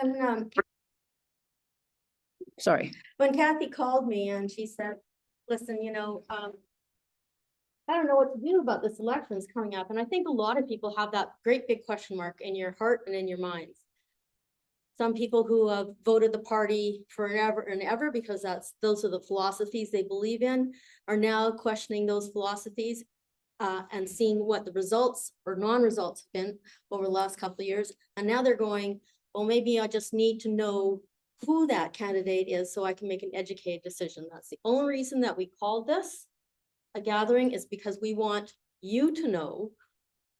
And Sorry. when Kathy called me and she said, listen, I don't know what to do about this election that's coming up. And I think a lot of people have that great big question mark in your heart and in your minds. Some people who have voted the party forever and ever because those are the philosophies they believe in are now questioning those philosophies and seeing what the results or non-results have been over the last couple of years. And now they're going, well, maybe I just need to know who that candidate is so I can make an educated decision. That's the only reason that we called this a gathering, is because we want you to know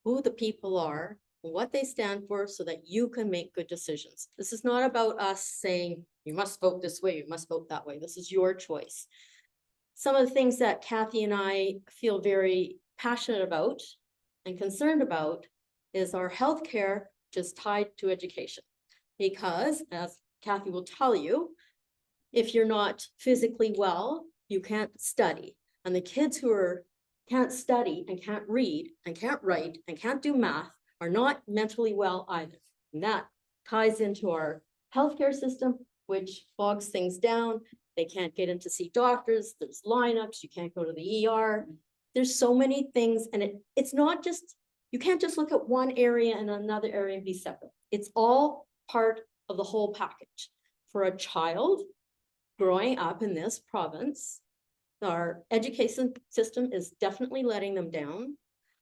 who the people are, what they stand for, so that you can make good decisions. This is not about us saying, you must vote this way, you must vote that way. This is your choice. Some of the things that Kathy and I feel very passionate about and concerned about is our healthcare just tied to education. Because, as Kathy will tell you, if you're not physically well, you can't study. And the kids who can't study and can't read and can't write and can't do math are not mentally well either. And that ties into our healthcare system, which bogs things down. They can't get in to see doctors. There's lineups. You can't go to the ER. There's so many things. And it's not just, you can't just look at one area and another area and be separate. It's all part of the whole package. For a child growing up in this province, our education system is definitely letting them down.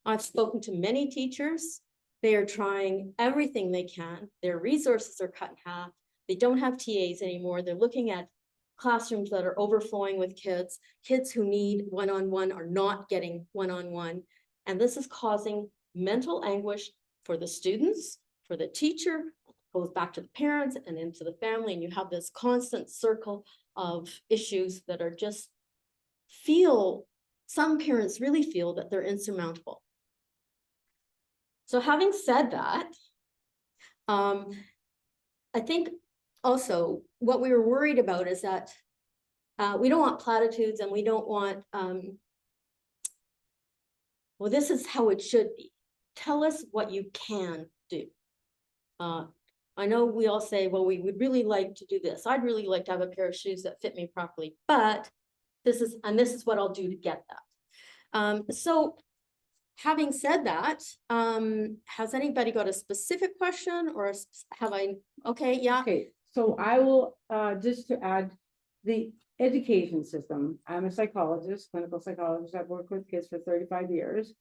I've spoken to many teachers. They are trying everything they can. Their resources are cut in half. They don't have TAs anymore. They're looking at classrooms that are overflowing with kids. Kids who need one-on-one are not getting one-on-one. And this is causing mental anguish for the students, for the teacher, goes back to the parents and into the family. And you have this constant circle of issues that are just some parents really feel that they're insurmountable. So having said that, I think also what we were worried about is that we don't want platitudes, and we don't want, well, this is how it should be. Tell us what you can do. I know we all say, well, we would really like to do this. I'd really like to have a pair of shoes that fit me properly, but this is what I'll do to get that. So having said that, has anybody got a specific question, or have I? Okay, yeah. Okay, so I will just to add the education system. I'm a psychologist, clinical psychologist. I've worked with kids for 35 years.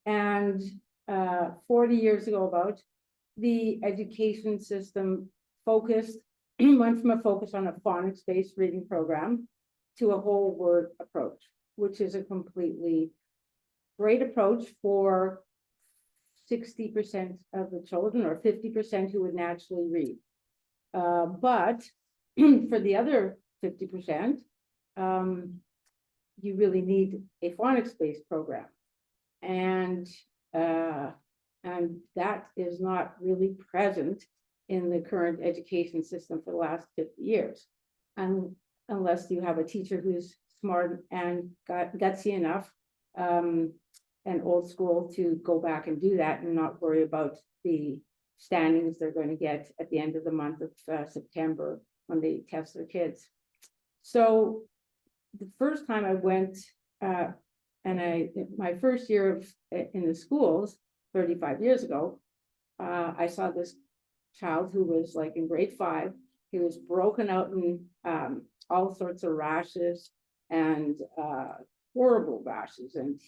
And 40 years ago, about the education system went from a focus on a phonics-based reading program to a whole word approach, which is a completely great approach for 60% of the children, or 50% who would naturally read. But for the other 50%, you really need a phonics-based program. And that is not really present in the current education system for the last 50 years. And unless you have a teacher who's smart and gutsy enough and old school to go back and do that and not worry about the standings they're going to get at the end of the month of September when they test their kids. So the first time I went, my first year in the schools 35 years ago, I saw this child who was like in grade 5. He was broken out in all sorts of rashes and horrible rashes, and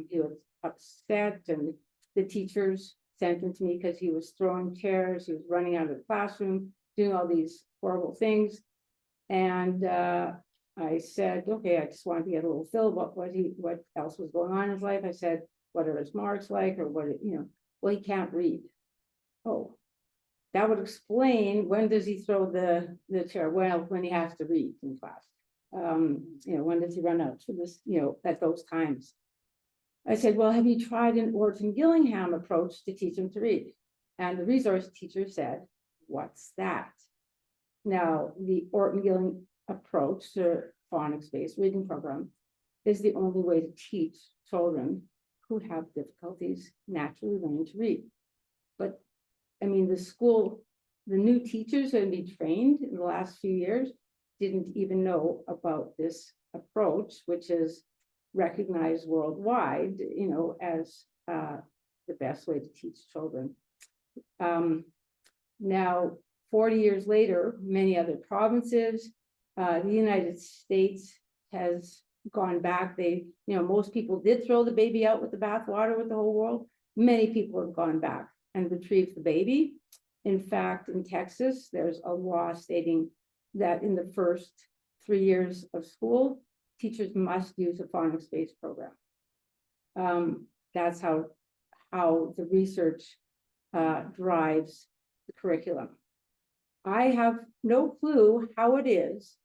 he was upset, and the teachers sent him to me because he was throwing chairs, he was running out of the classroom, doing all these horrible things. And I said, okay, I just wanted to get a little feel about what else was going on in his life. I said, what are his marks like, or what, well, he can't read. Oh, that would explain, when does he throw the chair? Well, when he has to read in class. When does he run out for this, at those times? I said, well, have you tried an Orton Gillingham approach to teach him to read? And the resource teacher said, what's that? Now, the Orton Gillingham approach to phonics-based reading program is the only way to teach children who have difficulties naturally learning to read. But I mean, the school the new teachers who have been trained in the last few years didn't even know about this approach, which is recognized worldwide, you know, as the best way to teach children. Now, 40 years later, many other provinces, the United States has gone back. They, you know, most people did throw the baby out with the bathwater with the whole world. Many people have gone back and retrieved the baby. In fact, in Texas, there's a law stating that in the first 3 years of school, teachers must use a phonics-based program. That's how the research drives the curriculum. I have no clue how it is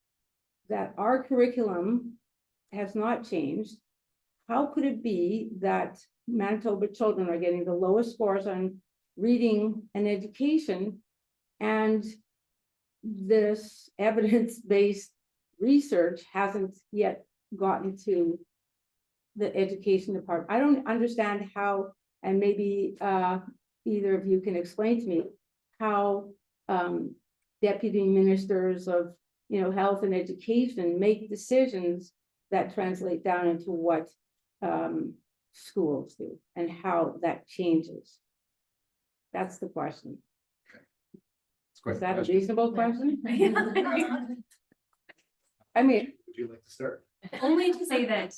that our curriculum has not changed. How could it be that Manitoba children are getting the lowest scores on reading and education, and this evidence-based research hasn't yet gotten to the education department? I don't understand how, and maybe either of you can explain to me how deputy ministers of, you know, health and education make decisions that translate down into what schools do and how that changes. That's the question. Quite Is the that a question. reasonable question? I mean, Would you like to start? Only to say that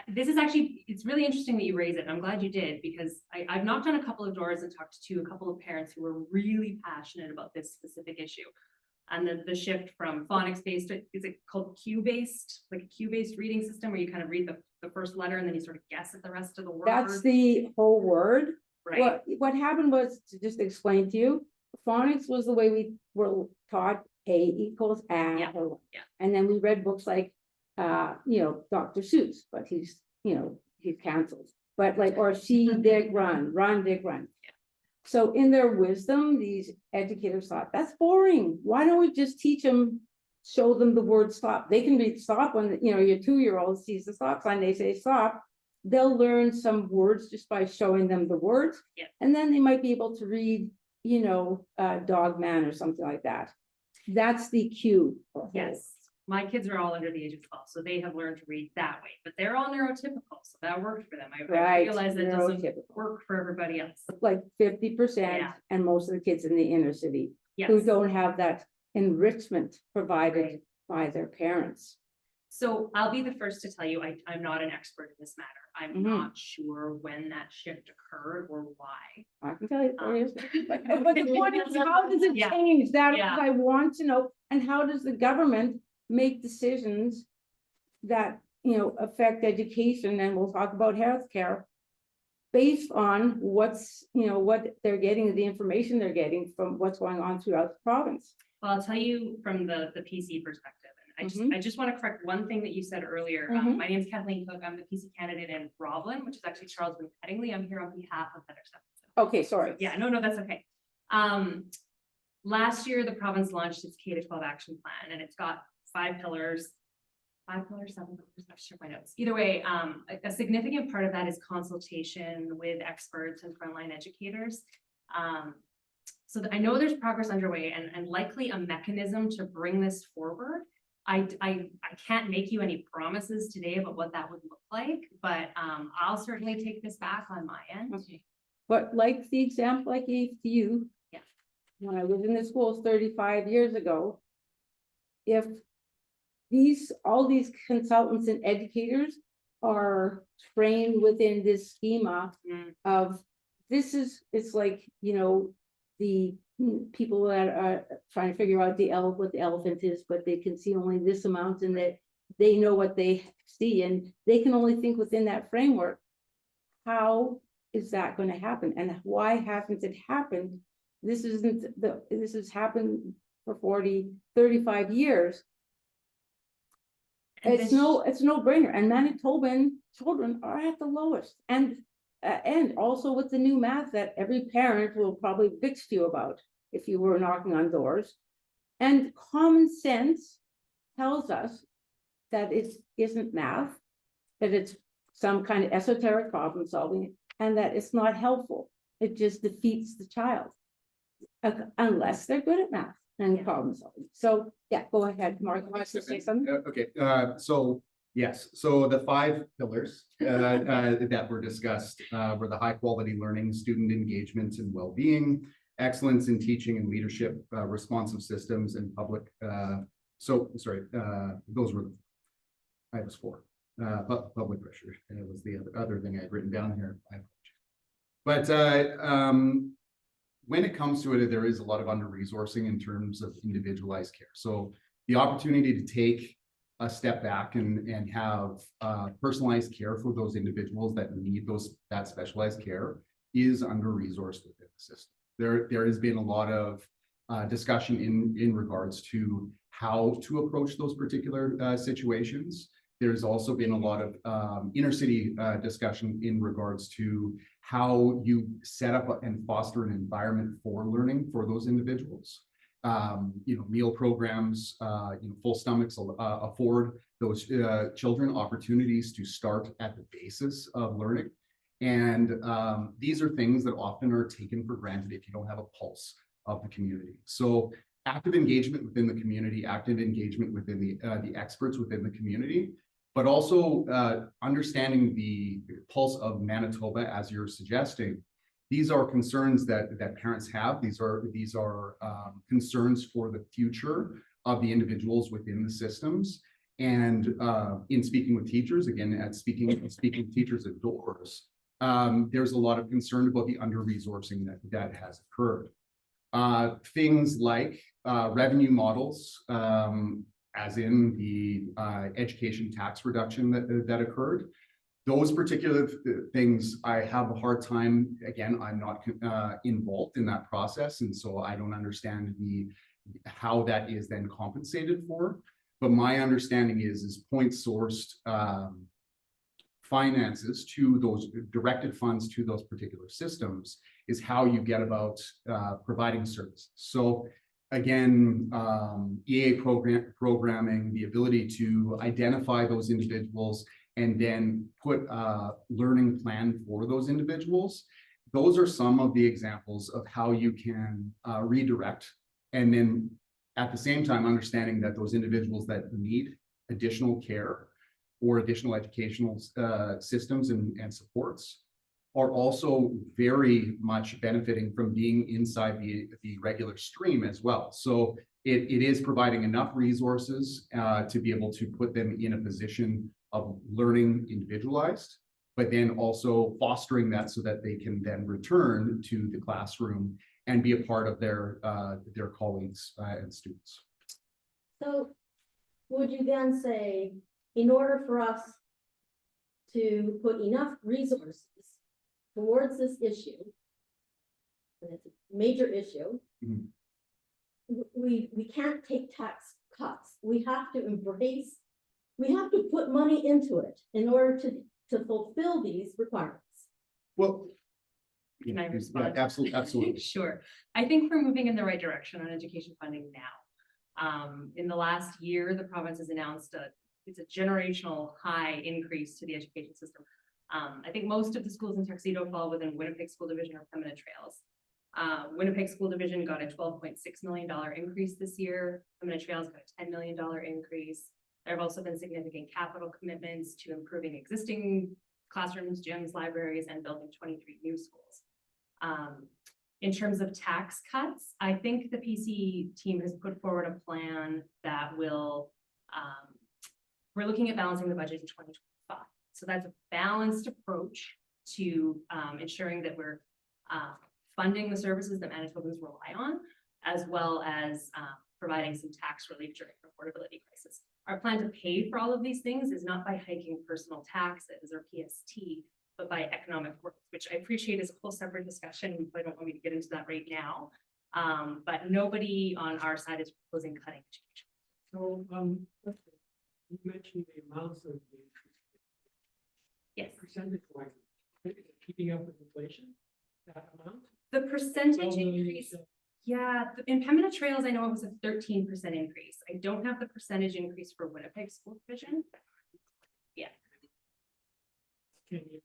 this is actually, it's really interesting that you raise it, and I'm glad you did, because I've knocked on a couple of doors and talked to a couple of parents who were really passionate about this specific issue. And the shift from phonics-based, is it called cue-based, like a cue-based reading system where you kind of read the first letter and then you sort of guess at the rest of the word? that's the whole word. Right. What happened was, to just explain to you, phonics was the way we were taught A equals A. Yeah, yeah. And then we read books like, you know, Dr. Seuss, but he's, you know, he's canceled. But like, or She, Dick, Run, Dick, Run. Yeah. So in their wisdom, these educators thought, that's boring. Why don't we just teach them, show them the word stop? They can read stop when, you know, your 2-year-old sees the stop sign, they say stop. They'll learn some words just by showing them the words. Yeah. And then they might be able to read, you know, Dog Man or something like that. That's the cue. Yes, my kids are all under the age of 12, so they have learned to read that way, but they're all neurotypical, so that worked for them. I Right, realize that doesn't neurotypical. work for everybody else. Like 50%, Yeah. and most of the kids in the inner city Yes. who don't have that enrichment provided Right. by their parents. So I'll be the first to tell you, I'm not an expert in this matter. I'm Mhm. not sure when that shift occurred or why. I can tell you 4 years. But the point is, Yeah. how does it Yeah. change? That Yeah. I want to know. And how does the government make decisions that, you know, affect education? And we'll talk about healthcare based on what's, you know, what they're getting, the information they're getting from what's going on throughout the province. Well, I'll tell you from the PC perspective. And I just want to correct one thing that you said earlier. Mhm. My name is Kathleen Cook. I'm the PC candidate in Roblin, which is actually Charles Pettingley. I'm here on behalf of Heather Stephenson. Okay, sorry. Yeah, no, that's okay. Last year, the province launched its K-12 action plan, and it's got 5 pillars. 5 pillars, 7 pillars, I'm sure my notes. Either way, a significant part of that is consultation with experts and frontline educators. So I know there's progress underway and likely a mechanism to bring this forward. I can't make you any promises today about what that would look like, but I'll certainly take this back on my end. Okay. But like the example I gave to you. Yeah. When I was in the schools 35 years ago, if all these consultants and educators are trained within this schema of it's like, you know, the people that are trying to figure out what the elephant is, but they can see only this amount, and that they know what they see and they can only think within that framework. How is that going to happen? And why hasn't it happened? This has happened for 40, 35 years. And It's no brainer. And Manitoban children are at the lowest. And also with the new math that every parent will probably bitch to you about if you were knocking on doors. And common sense tells us that it isn't math, that it's some kind of esoteric problem solving, and that it's not helpful. It just defeats the child. Unless they're good at math and Yeah. problem solving. So, yeah, go ahead, Mark, wants to say something? Okay, so, yes, so the 5 pillars that were discussed were the high quality learning, student engagement and well-being, excellence in teaching and leadership, responsive systems and public, those were, I was 4. Public pressure, and it was the other thing I had written down here. But when it comes to it, there is a lot of under-resourcing in terms of individualized care. So the opportunity to take a step back and have personalized care for those individuals that need that specialized care is under-resourced within the system. There has been a lot of discussion in regards to how to approach those particular situations. There's also been a lot of inner city discussion in regards to how you set up and foster an environment for learning for those individuals. Meal programs, full stomachs afford those children opportunities to start at the basis of learning. And these are things that often are taken for granted if you don't have a pulse of the community. So active engagement within the community, active engagement within the experts within the community, but also understanding the pulse of Manitoba, as you're suggesting. These are concerns that parents have. These are concerns for the future of the individuals within the systems. And in speaking with teachers, again, speaking with teachers at doors, there's a lot of concern about the under-resourcing that has occurred. Things like revenue models, as in the education tax reduction that occurred. Those particular things, I have a hard time, again, I'm not involved in that process, and so I don't understand how that is then compensated for. But my understanding is point sourced finances to those directed funds to those particular systems is how you get about providing services. So again, EA programming, the ability to identify those individuals and then put a learning plan for those individuals. Those are some of the examples of how you can redirect, and then at the same time understanding that those individuals that need additional care or additional educational systems and supports are also very much benefiting from being inside the regular stream as well. So it is providing enough resources to be able to put them in a position of learning individualized, but then also fostering that so that they can then return to the classroom and be a part of their colleagues and students. So would you then say, in order for us to put enough resources towards this issue, and it's a major issue, Mhm. we can't take tax cuts. We have to embrace, we have to put money into it in order to fulfill these requirements. Well, Can I respond? Absolutely. Sure. I think we're moving in the right direction on education funding now. In the last year, the province has announced it's a generational high increase to the education system. I think most of the schools in Tuxedo fall within Winnipeg School Division or Pembina Trails. Winnipeg School Division got a $12.6 million increase this year. Pembina Trails got a $10 million increase. There have also been significant capital commitments to improving existing classrooms, gyms, libraries, and building 23 new schools. In terms of tax cuts, I think the PC team has put forward a plan that will, we're looking at balancing the budget in 2025. So that's a balanced approach to ensuring that we're funding the services that Manitobans rely on, as well as providing some tax relief during the affordability crisis. Our plan to pay for all of these things is not by hiking personal taxes or PST, but by economic growth, which I appreciate is a whole separate discussion. I don't want me to get into that right now. But nobody on our side is proposing cutting education. So, you mentioned the amounts of the Yes, percentage wise, keeping up with inflation, that amount? the percentage 12 million, increase. Yeah, in Pembina Trails, I know it was a 13% increase. I don't have the percentage increase for Winnipeg School Division. Yeah. Can you?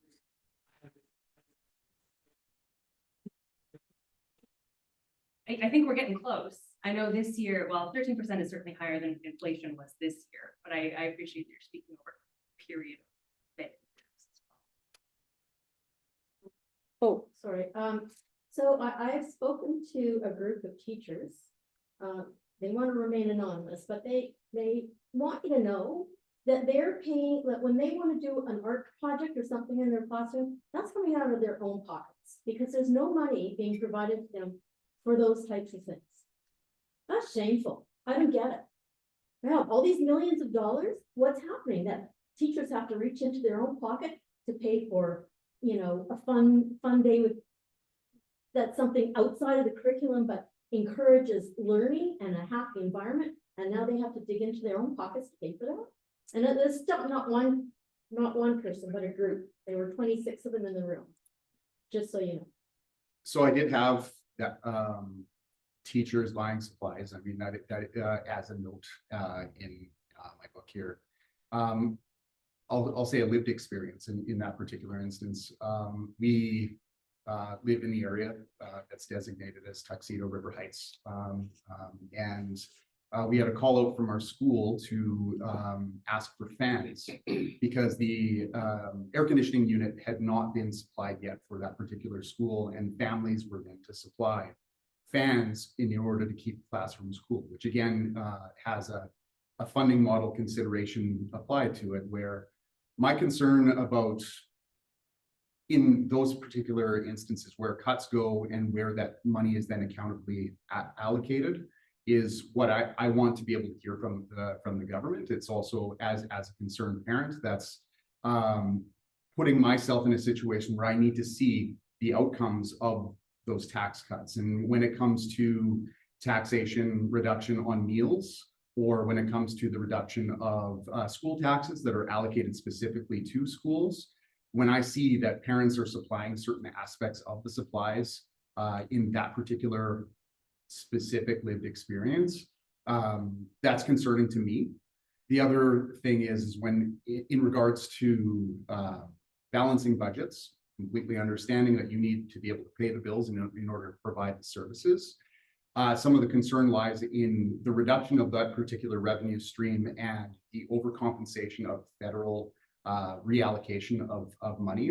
I think we're getting close. I know this year, well, 13% is certainly higher than inflation was this year, but I appreciate you're speaking over a period of it. Oh, Sorry, so I've spoken to a group of teachers. They want to remain anonymous, but they want you to know that they're paying, that when they want to do an art project or something in their classroom, that's coming out of their own pockets, because there's no money being provided to them for those types of things. That's shameful. I don't get it. Now, all these millions of dollars, what's happening? That teachers have to reach into their own pocket to pay for, a fun day with, that's something outside of the curriculum, but encourages learning and a happy environment. And now they have to dig into their own pockets to pay for that. And it's not one person, but a group. There were 26 of them in the room, just so you know. So I did have that, teachers buying supplies. I mean, that as a note, in, my book here. I'll say a lived experience in that particular instance. We live in the area that's designated as Tuxedo River Heights. And we had a call out from our school to ask for fans because the air conditioning unit had not been supplied yet for that particular school, and families were then to supply fans in order to keep classrooms cool, which again has a funding model consideration applied to it, where my concern about in those particular instances where cuts go and where that money is then accountably allocated is what I want to be able to hear from the government. It's also as a concerned parent that's putting myself in a situation where I need to see the outcomes of those tax cuts. And when it comes to taxation reduction on meals, or when it comes to the reduction of school taxes that are allocated specifically to schools, when I see that parents are supplying certain aspects of the supplies in that particular specific lived experience, that's concerning to me. The other thing is when in regards to balancing budgets, completely understanding that you need to be able to pay the bills in order to provide the services. Some of the concern lies in the reduction of that particular revenue stream and the overcompensation of federal reallocation of money.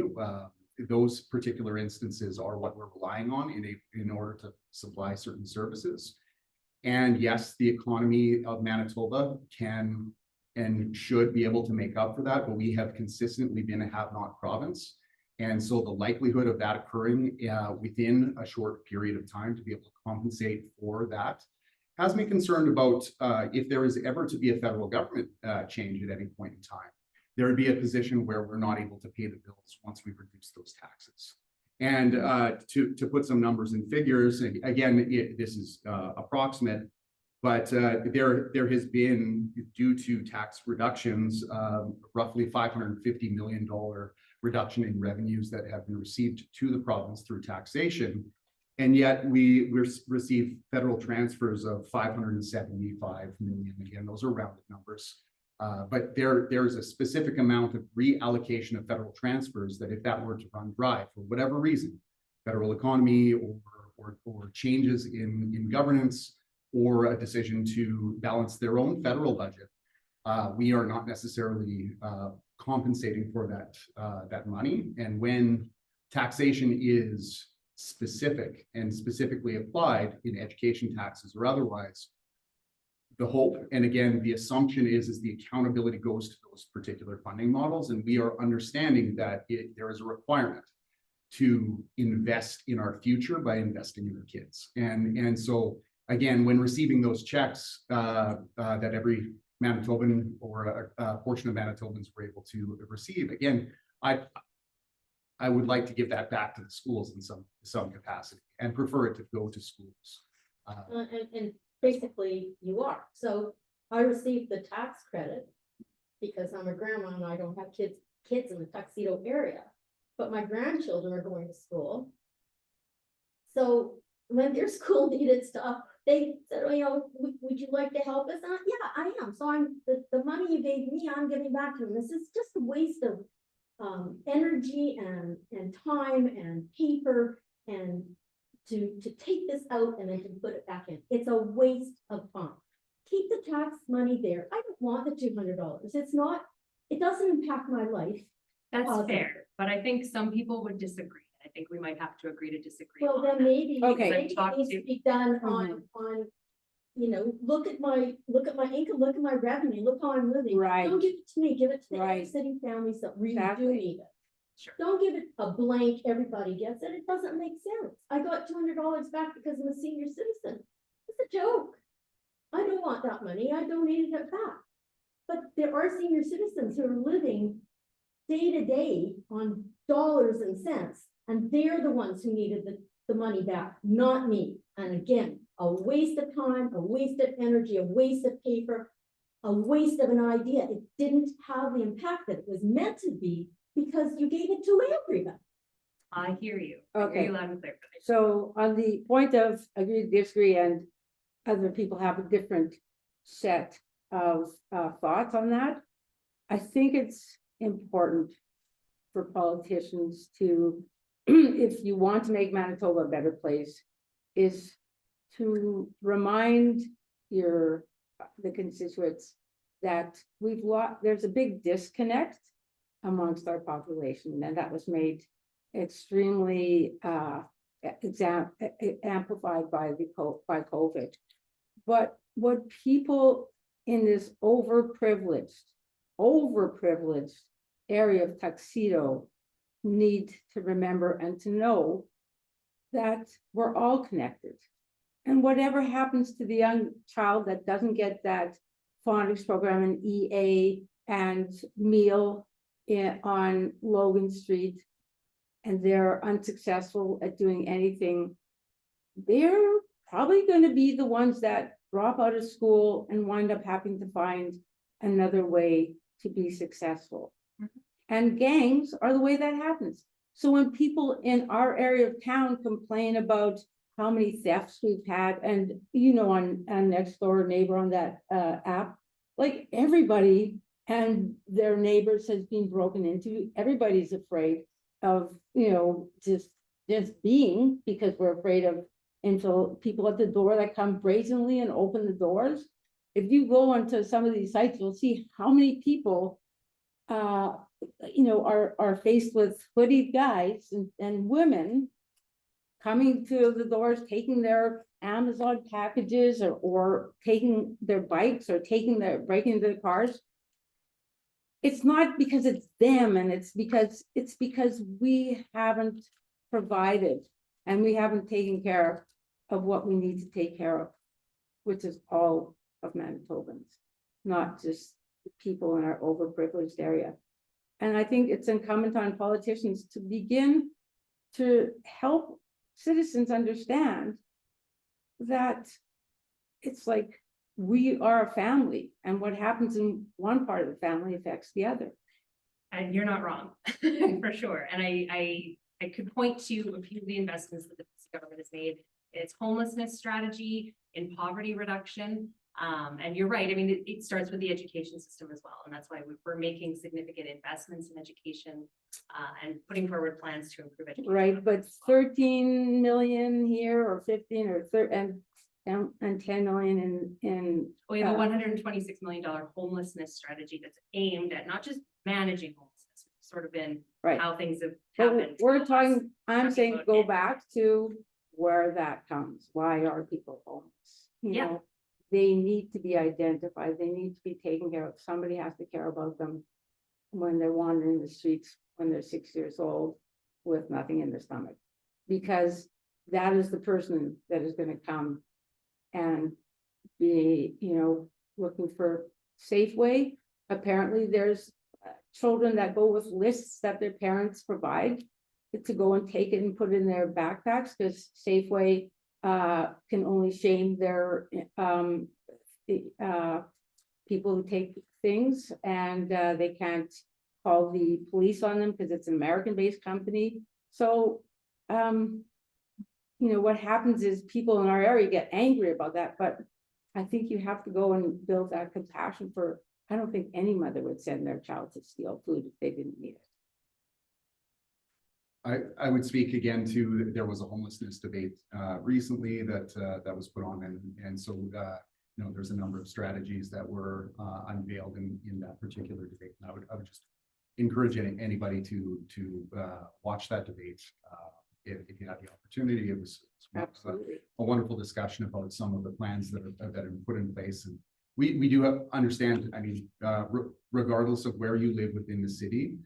Those particular instances are what we're relying on in order to supply certain services. And yes, the economy of Manitoba can and should be able to make up for that, but we have consistently been a have-not province. And so the likelihood of that occurring within a short period of time to be able to compensate for that has me concerned about if there is ever to be a federal government change at any point in time, there would be a position where we're not able to pay the bills once we reduce those taxes. And to put some numbers and figures, again, this is approximate, but there has been, due to tax reductions, roughly $550 million reduction in revenues that have been received to the province through taxation. And yet we receive federal transfers of 575 million. Again, those are rounded numbers. But there is a specific amount of reallocation of federal transfers that if that were to run dry for whatever reason, federal economy or changes in governance or a decision to balance their own federal budget, we are not necessarily compensating for that money. And when taxation is specific and specifically applied in education taxes or otherwise, the hope, and again, the assumption is the accountability goes to those particular funding models. And we are understanding that there is a requirement to invest in our future by investing in our kids. And so, again, when receiving those checks that every Manitoban or a portion of Manitobans were able to receive, again, I would like to give that back to the schools in some capacity and prefer it to go to schools. And basically you are. So I received the tax credit because I'm a grandma and I don't have kids in the Tuxedo area, but my grandchildren are going to school. So when their school needed stuff, they said, would you like to help us? Yeah, I am. So the money you gave me, I'm giving back to them. This is just a waste of energy and time and paper and to take this out and then to put it back in. It's a waste of time. Keep the tax money there. I don't want the $200. It's not, it doesn't impact my life. That's Positive. fair, but I think some people would disagree. I think we might have to agree to disagree. Well, on then that. maybe, Okay. maybe it needs to be done on, you know, look at my income, look at my revenue, look how I'm living. Right. Don't give it to me, give it to the inner Right. city families that really Exactly. do need it. Sure. Don't give it a blank, everybody gets it. It doesn't make sense. I got $200 back because I'm a senior citizen. It's a joke. I don't want that money. I donated it back. But there are senior citizens who are living day to day on dollars and cents, and they're the ones who needed the money back, not me. And again, a waste of time, a waste of energy, a waste of paper, a waste of an idea. It didn't have the impact that it was meant to be because you gave it to everybody. I hear you. I Okay. hear you loud and clear. So on the point of agree, disagree, and other people have a different set of thoughts on that, I think it's important for politicians to, if you want to make Manitoba a better place, is to remind the constituents that there's a big disconnect amongst our population, and that was made extremely amplified by COVID. But what people in this overprivileged area of Tuxedo need to remember and to know that we're all connected. And whatever happens to the young child that doesn't get that phonics program in EA and meal on Logan Street, and they're unsuccessful at doing anything, they're probably going to be the ones that drop out of school and wind up having to find another way to be successful. And gangs are the way that happens. So when people in our area of town complain about how many thefts we've had, and you know, on Next Door Neighbor on that app, like everybody and their neighbors has been broken into. Everybody's afraid of, you know, just being, because we're afraid of until people at the door that come brazenly and open the doors. If you go onto some of these sites, you'll see how many people you know, are faced with hoodied guys and women coming to the doors, taking their Amazon packages or taking their bikes or breaking into their cars. It's not because it's them, and it's because we haven't provided and we haven't taken care of what we need to take care of, which is all of Manitobans, not just the people in our overprivileged area. And I think it's incumbent on politicians to begin to help citizens understand that it's like we are a family, and what happens in one part of the family affects the other. And you're not wrong, for sure. And I could point to a few of the investments that the government has made in its homelessness strategy, in poverty reduction. And you're right. I mean, it starts with the education system as well. And that's why we're making significant investments in education and putting forward plans to improve education. Right, but 13 million here, or 15 or 30, and 10 million in We have a $126 million homelessness strategy that's aimed at not just managing homelessness, it's sort of been right. how things have But happened. we're talking, I'm talking saying about go it. back to where that comes. Why are people homeless? You Yeah. know, they need to be identified. They need to be taken care of. Somebody has to care about them when they're wandering the streets when they're 6 years old with nothing in their stomach, because that is the person that is going to come and be, you know, looking for Safeway. Apparently there's children that go with lists that their parents provide to go and take it and put it in their backpacks, because Safeway can only shame their people who take things, and they can't call the police on them because it's an American-based company. So, you know, what happens is people in our area get angry about that, but I think you have to go and build that compassion for, I don't think any mother would send their child to steal food if they didn't need it. I would speak again to, there was a homelessness debate recently that was put on, and so you know, there's a number of strategies that were unveiled in that particular debate. And I would just encourage anybody to watch that debate if you have the opportunity. It was Absolutely. a wonderful discussion about some of the plans that have been put in place, and we do understand. I mean, regardless of where you live within the city,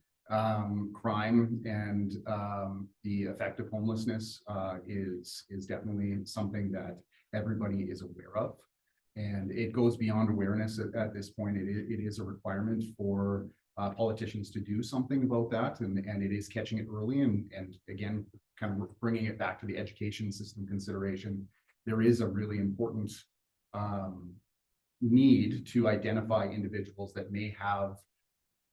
crime and the effect of homelessness is definitely something that everybody is aware of, and it goes beyond awareness at this point. It is a requirement for politicians to do something about that, and it is catching it early, and again, kind of bringing it back to the education system consideration. There is a really important need to identify individuals that may have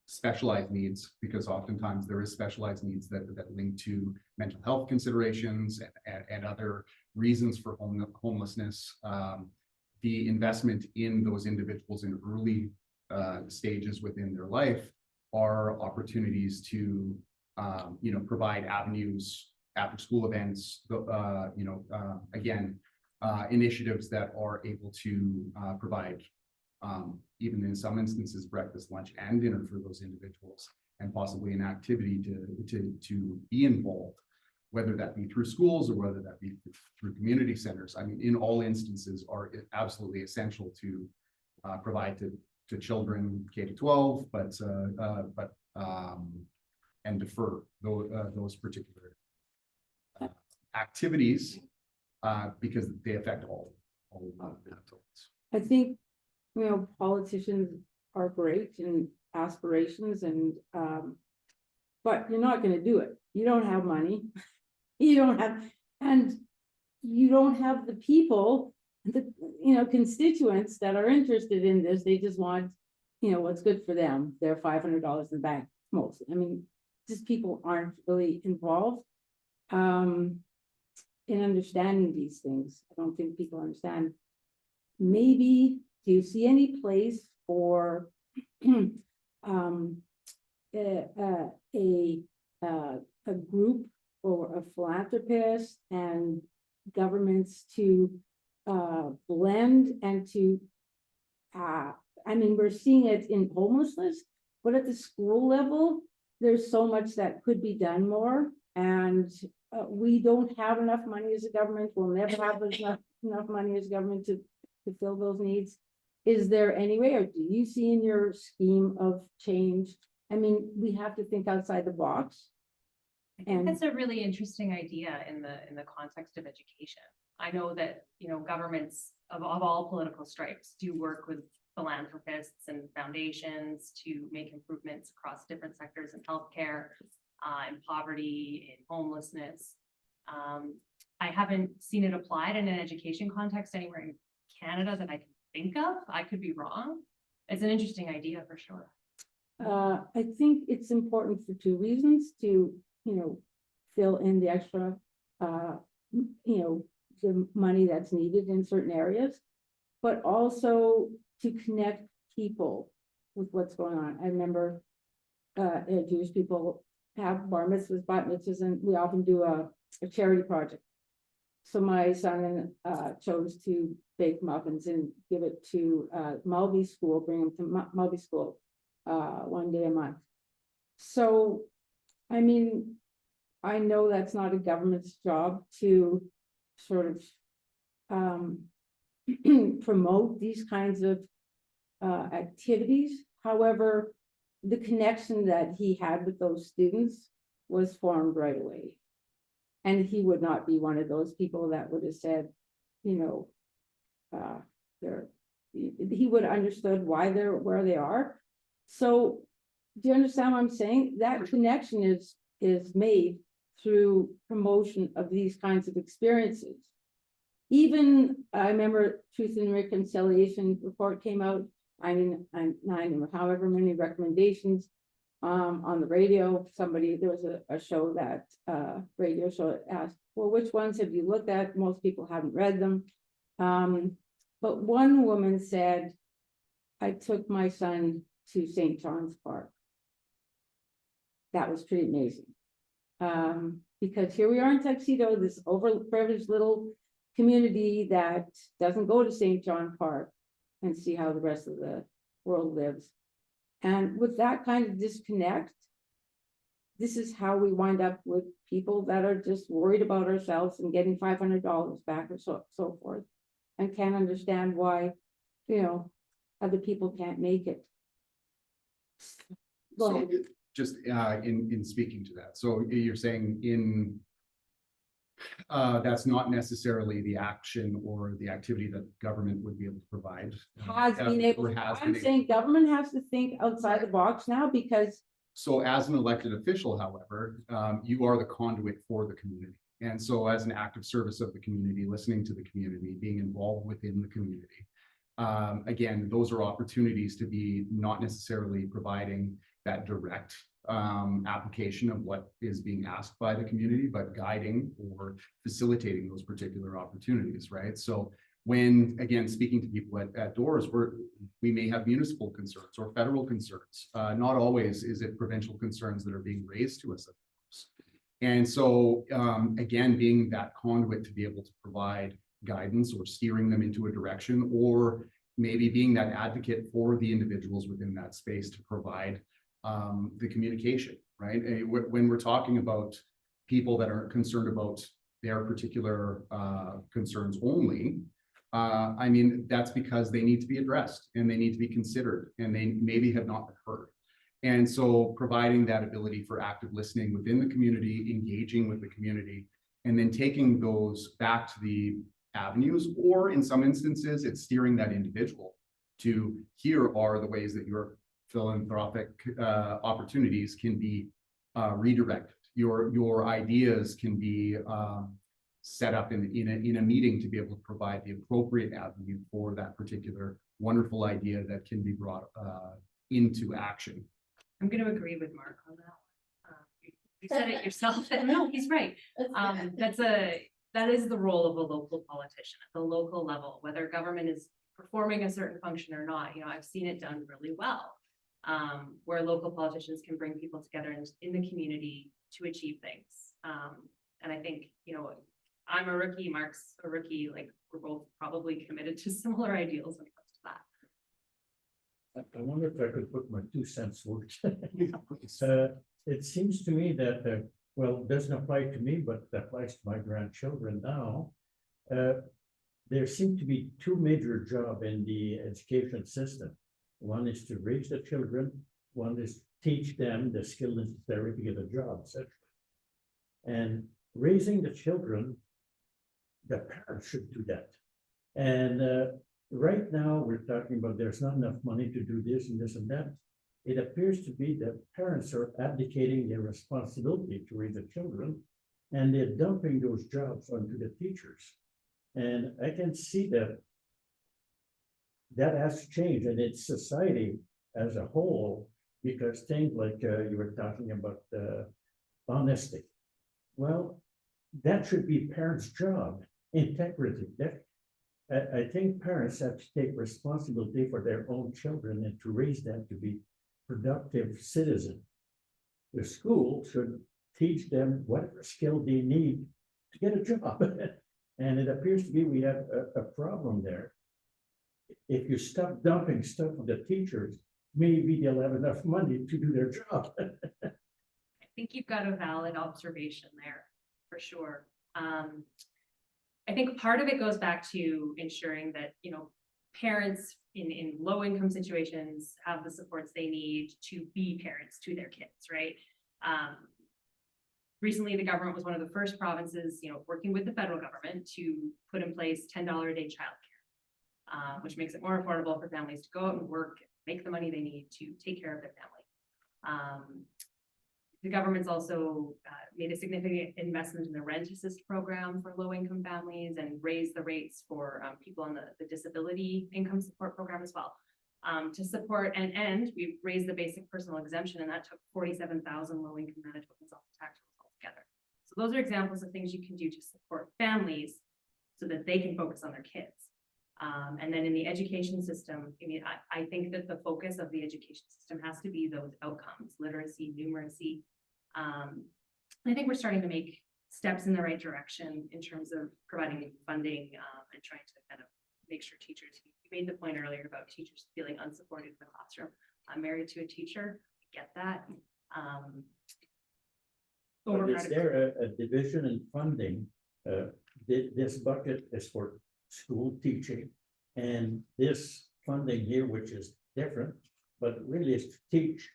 specialized needs, because oftentimes there is specialized needs that link to mental health considerations and other reasons for homelessness. The investment in those individuals in early stages within their life are opportunities to you know, provide avenues, after school events, you know, again, initiatives that are able to provide even in some instances breakfast, lunch, and dinner for those individuals, and possibly an activity to be involved, whether that be through schools or whether that be through community centers. I mean, in all instances are absolutely essential to provide to children K-12, but and defer those particular activities because they affect all adults. I think, you know, politicians are great and aspirations and, but you're not gonna do it. You don't have money. You don't have, and you don't have the people, the, you know, constituents that are interested in this. They just want, you know, what's good for them. They're $500 in the bank, most. I mean, just people aren't really involved in understanding these things. I don't think people understand. Maybe, do you see any place for a group or a philanthropist and governments to blend and to I mean, we're seeing it in homelessness, but at the school level, there's so much that could be done more, and we don't have enough money as a government. We'll never have enough money as government to fill those needs. Is there any way, or do you see in your scheme of change? I mean, we have to think outside the box. I think that's a really interesting idea in the context of education. I know that, you know, governments of all political stripes do work with philanthropists and foundations to make improvements across different sectors in healthcare, in poverty, in homelessness. I haven't seen it applied in an education context anywhere in Canada that I can think of. I could be wrong. It's an interesting idea for sure. I think it's important for two reasons: to, you know, fill in the extra, you know, the money that's needed in certain areas, but also to connect people with what's going on. I remember Jewish people have bar mitzvahs, bat mitzvahs, and we often do a charity project. So my son chose to bake muffins and give it to Mulvey School, bring them to Mulvey School one day a month. So, I mean, I know that's not a government's job to sort of promote these kinds of activities. However, the connection that he had with those students was formed right away. And he would not be one of those people that would have said, you know, he would have understood why they're where they are. So do you understand what I'm saying? That connection is made through promotion of these kinds of experiences. Even, I remember Truth and Reconciliation report came out, nine or however many recommendations on the radio. There was a show that radio show that asked, well, which ones have you looked at? Most people haven't read them. But one woman said, I took my son to St. John's Park. That was pretty amazing. Because here we are in Tuxedo, this overprivileged little community that doesn't go to St. John Park and see how the rest of the world lives. And with that kind of disconnect, this is how we wind up with people that are just worried about ourselves and getting $500 back or so forth. And can't understand why, other people can't make it. Go So, ahead. just in speaking to that, so you're saying that's not necessarily the action or the activity that government would be able to provide. Has been able, I'm saying government has to think outside the box now, because So as an elected official, however, you are the conduit for the community. And so as an active service of the community, listening to the community, being involved within the community. Again, those are opportunities to be not necessarily providing that direct application of what is being asked by the community, but guiding or facilitating those particular opportunities, right? So when, again, speaking to people at doors, we may have municipal concerns or federal concerns. Not always is it provincial concerns that are being raised to us. And so, again, being that conduit to be able to provide guidance or steering them into a direction, or maybe being that advocate for the individuals within that space to provide the communication, right? And when we're talking about people that are concerned about their particular concerns only, I mean, that's because they need to be addressed and they need to be considered and they maybe have not been heard. And so providing that ability for active listening within the community, engaging with the community, and then taking those back to the avenues, or in some instances, it's steering that individual to, here are the ways that your philanthropic opportunities can be redirected. Your ideas can be set up in a meeting to be able to provide the appropriate avenue for that particular wonderful idea that can be brought into action. I'm going to agree with Mark on that. You said it yourself. No, he's right. That is the role of a local politician at the local level, whether government is performing a certain function or not. I've seen it done really well, where local politicians can bring people together in the community to achieve things. And I think, I'm a rookie, Mark's a rookie, like we're both probably committed to similar ideals when it comes to that. I wonder if I could put my 2 cents worth. It seems to me that, well, it doesn't apply to me, but that applies to my grandchildren now. There seem to be 2 major jobs in the education system. One is to raise the children, one is teach them the skills necessary to get a job, etc. And raising the children, the parents should do that. And right now we're talking about there's not enough money to do this and this and that. It appears to be that parents are abdicating their responsibility to raise the children, and they're dumping those jobs onto the teachers. And I can see that has to change, and it's society as a whole, because things like you were talking about honesty. Well, that should be parents' job. Integrity. I think parents have to take responsibility for their own children and to raise them to be productive citizens. The school should teach them whatever skill they need to get a job. And it appears to me we have a problem there. If you stop dumping stuff on the teachers, maybe they'll have enough money to do their job. I think you've got a valid observation there, for sure. I think part of it goes back to ensuring that, parents in low income situations have the supports they need to be parents to their kids, right? Recently, the government was one of the first provinces, working with the federal government to put in place $10 a day childcare, which makes it more affordable for families to go out and work, make the money they need to take care of their family. The government's also made a significant investment in the rent assist program for low-income families and raised the rates for people on the disability income support program as well. To support and we've raised the basic personal exemption, and that took 47,000 low-income Manitobans off the tax rolls altogether. So those are examples of things you can do to support families so that they can focus on their kids. And then in the education system, I think that the focus of the education system has to be those outcomes: literacy, numeracy, I think we're starting to make steps in the right direction in terms of providing funding, and trying to kind of make sure teachers, you made the point earlier about teachers feeling unsupported in the classroom. I'm married to a teacher, I get that. But is Overcrowded- there a division in funding? This bucket is for school teaching, and this funding here, which is different, but really is to teach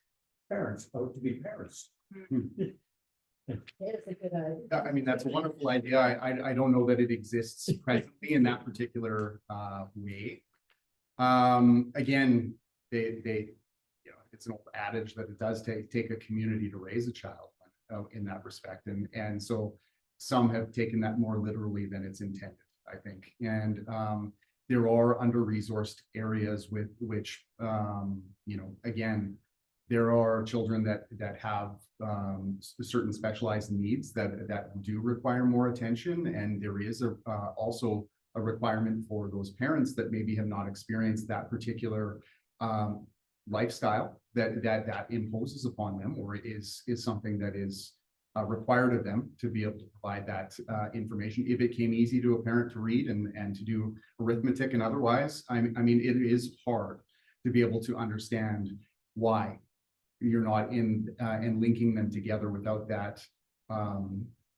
parents how to be parents. It's a good idea. I mean, that's a wonderful idea. I don't know that it exists presently in that particular way. Again, you know, it's an old adage that it does take a community to raise a child in that respect. And so some have taken that more literally than it's intended, I think. And there are under-resourced areas with which, you know, again, there are children that have certain specialized needs that do require more attention, and there is also a requirement for those parents that maybe have not experienced that particular lifestyle that imposes upon them, or is something that is required of them to be able to provide that information. If it came easy to a parent to read and to do arithmetic and otherwise, I mean, it is hard to be able to understand why you're not in and linking them together without that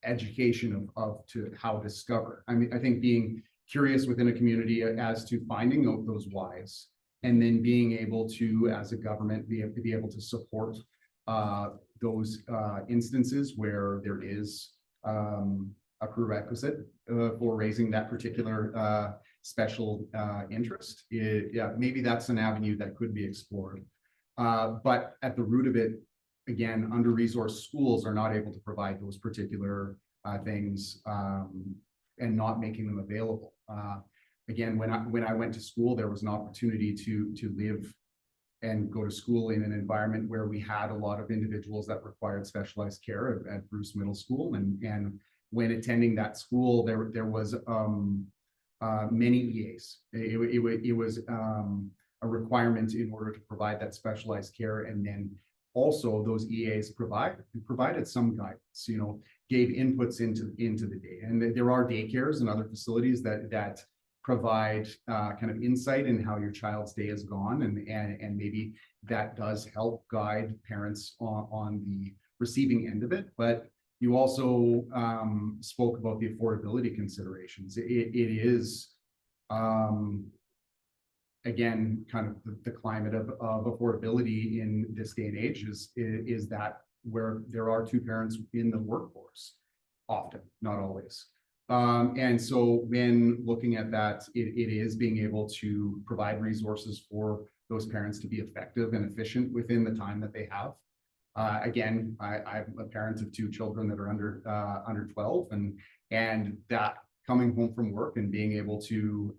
education of to how to discover. I mean, I think being curious within a community as to finding out those whys, and then being able to, as a government, be able to support those instances where there is a prerequisite for raising that particular special interest. Yeah, maybe that's an avenue that could be explored. But at the root of it, again, under-resourced schools are not able to provide those particular things and not making them available. Again, when I went to school, there was an opportunity to live and go to school in an environment where we had a lot of individuals that required specialized care at Bruce Middle School. And when attending that school, there was many EAs. It was a requirement in order to provide that specialized care. And then also those EAs provided some guidance, you know, gave inputs into the day. And there are daycares and other facilities that provide kind of insight in how your child's day has gone. And maybe that does help guide parents on the receiving end of it. But you also spoke about the affordability considerations. It is, again, kind of the climate of affordability in this day and age is that where there are two parents in the workforce, often, not always. And so when looking at that, it is being able to provide resources for those parents to be effective and efficient within the time that they have. Again, I'm a parent of two children that are under 12, and that coming home from work and being able to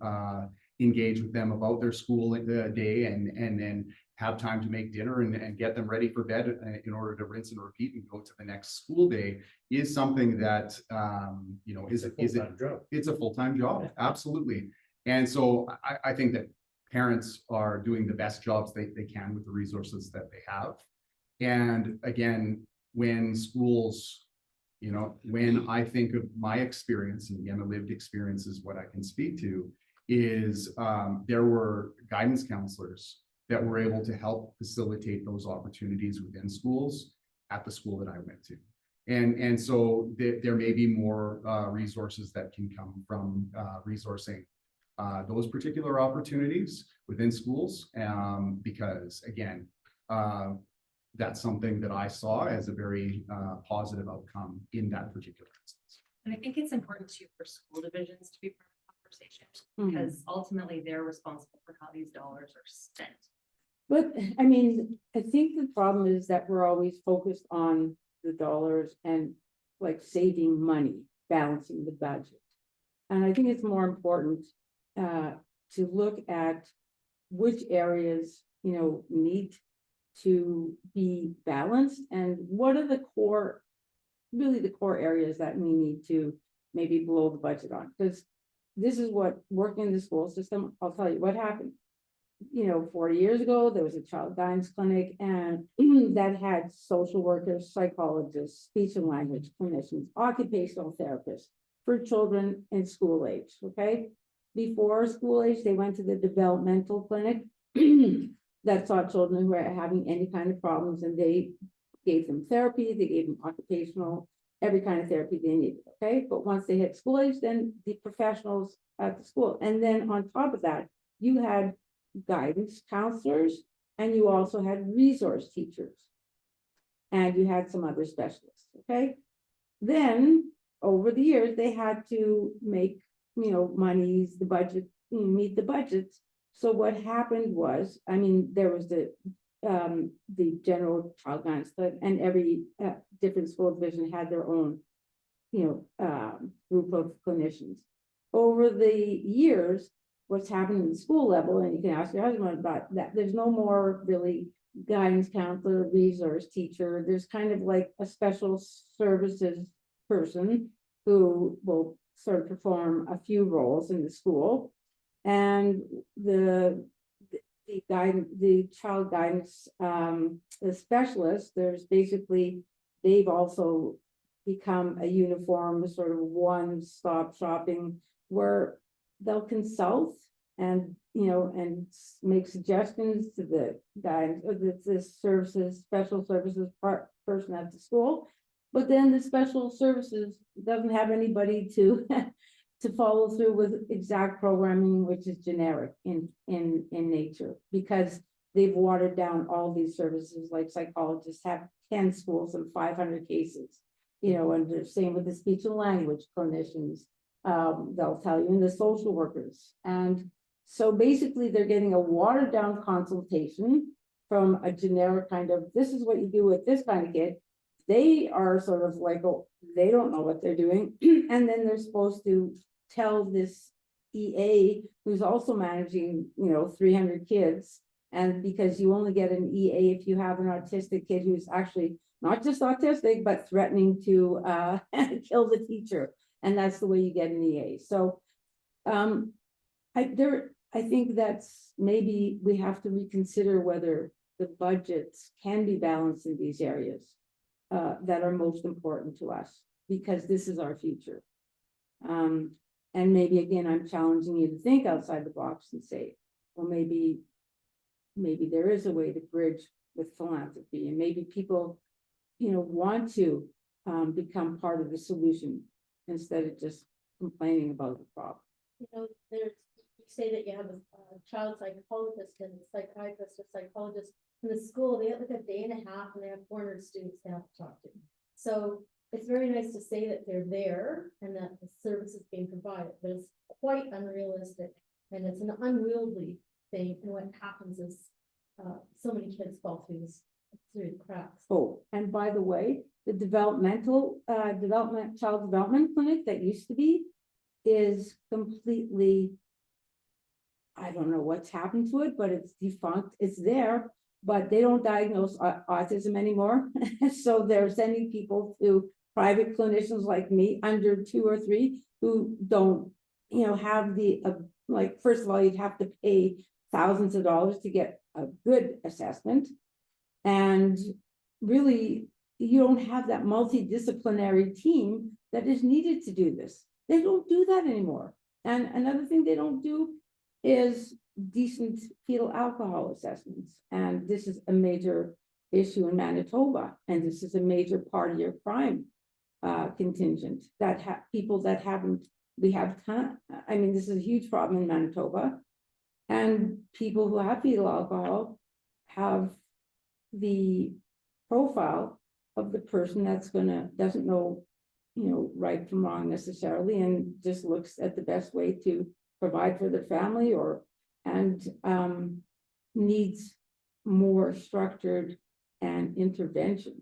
engage with them about their school day and then have time to make dinner and get them ready for bed in order to rinse and repeat and go to the next school day is something that, you know, is a full-time job. It's a full-time job, absolutely. And so I think that parents are doing the best jobs they can with the resources that they have. And again, when schools, you know, when I think of my experience, and again, a lived experience is what I can speak to, is there were guidance counselors that were able to help facilitate those opportunities within schools at the school that I went to. And so there may be more resources that can come from resourcing those particular opportunities within schools, because again, that's something that I saw as a very positive outcome in that particular instance. And I think it's important too for school divisions to be part of the conversation, because ultimately they're responsible for how these dollars are spent. But I mean, I think the problem is that we're always focused on the dollars and like saving money, balancing the budget. And I think it's more important to look at which areas, you know, need to be balanced and what are the core, really the core areas that we need to maybe blow the budget on. Because this is what working in the school system, I'll tell you what happened. 40 years ago, there was a child guidance clinic and that had social workers, psychologists, speech and language clinicians, occupational therapists for children in school age, okay? Before school age, they went to the developmental clinic that saw children who were having any kind of problems, and they gave them therapy, they gave them occupational, every kind of therapy they needed, okay? But once they hit school age, then the professionals at the school. And then on top of that, you had guidance counselors, and you also had resource teachers. And you had some other specialists, okay? Then, over the years, they had to make, monies, the budget, meet the budgets. So what happened was, there was the general child guidance, and every different school division had their own, group of clinicians. Over the years, what's happened in the school level, and you can ask your husband about that, there's no more really guidance counselor, resource teacher. There's kind of like a special services person who will sort of perform a few roles in the school. And the child guidance, the specialist, there's basically, they've also become a uniform sort of one-stop shopping where they'll consult and, and make suggestions to the guidance or the services, special services person at the school. But then the special services doesn't have anybody to to follow through with exact programming, which is generic in nature, because they've watered down all these services. Like psychologists have 10 schools and 500 cases, and the same with the speech and language clinicians. They'll tell you, and the social workers. And so basically they're getting a watered down consultation from a generic kind of, this is what you do with this kind of kid. They are sort of like, oh, they don't know what they're doing. And then they're supposed to tell this EA, who's also managing, 300 kids. And because you only get an EA if you have an autistic kid who's actually not just autistic, but threatening to kill the teacher. And that's the way you get an EA. So I think that's, maybe we have to reconsider whether the budgets can be balanced in these areas that are most important to us, because this is our future. And maybe again, I'm challenging you to think outside the box and say, well, maybe there is a way to bridge with philanthropy, and maybe people, want to become part of the solution instead of just complaining about the problem. There's, you say that you have a child psychologist and psychiatrist or psychologist in the school. They have like a day and a half, and they have 400 students they have to talk to. So it's very nice to say that they're there and that the service is being provided, but it's quite unrealistic, and it's an unwieldy thing. And what happens is so many kids fall through the cracks. Oh, and by the way, the child development clinic that used to be is completely, I don't know what's happened to it, but it's defunct. It's there, but they don't diagnose autism anymore. So they're sending people to private clinicians like me, under 2 or 3, who don't, have the, like, first of all, you'd have to pay thousands of dollars to get a good assessment. And really, you don't have that multidisciplinary team that is needed to do this. They don't do that anymore. And another thing they don't do is decent fetal alcohol assessments. And this is a major issue in Manitoba. And this is a major part of your crime contingent, that people that haven't, we have, this is a huge problem in Manitoba. And people who have fetal alcohol have the profile of the person that's doesn't know, right from wrong necessarily, and just looks at the best way to provide for their family, and needs more structured and intervention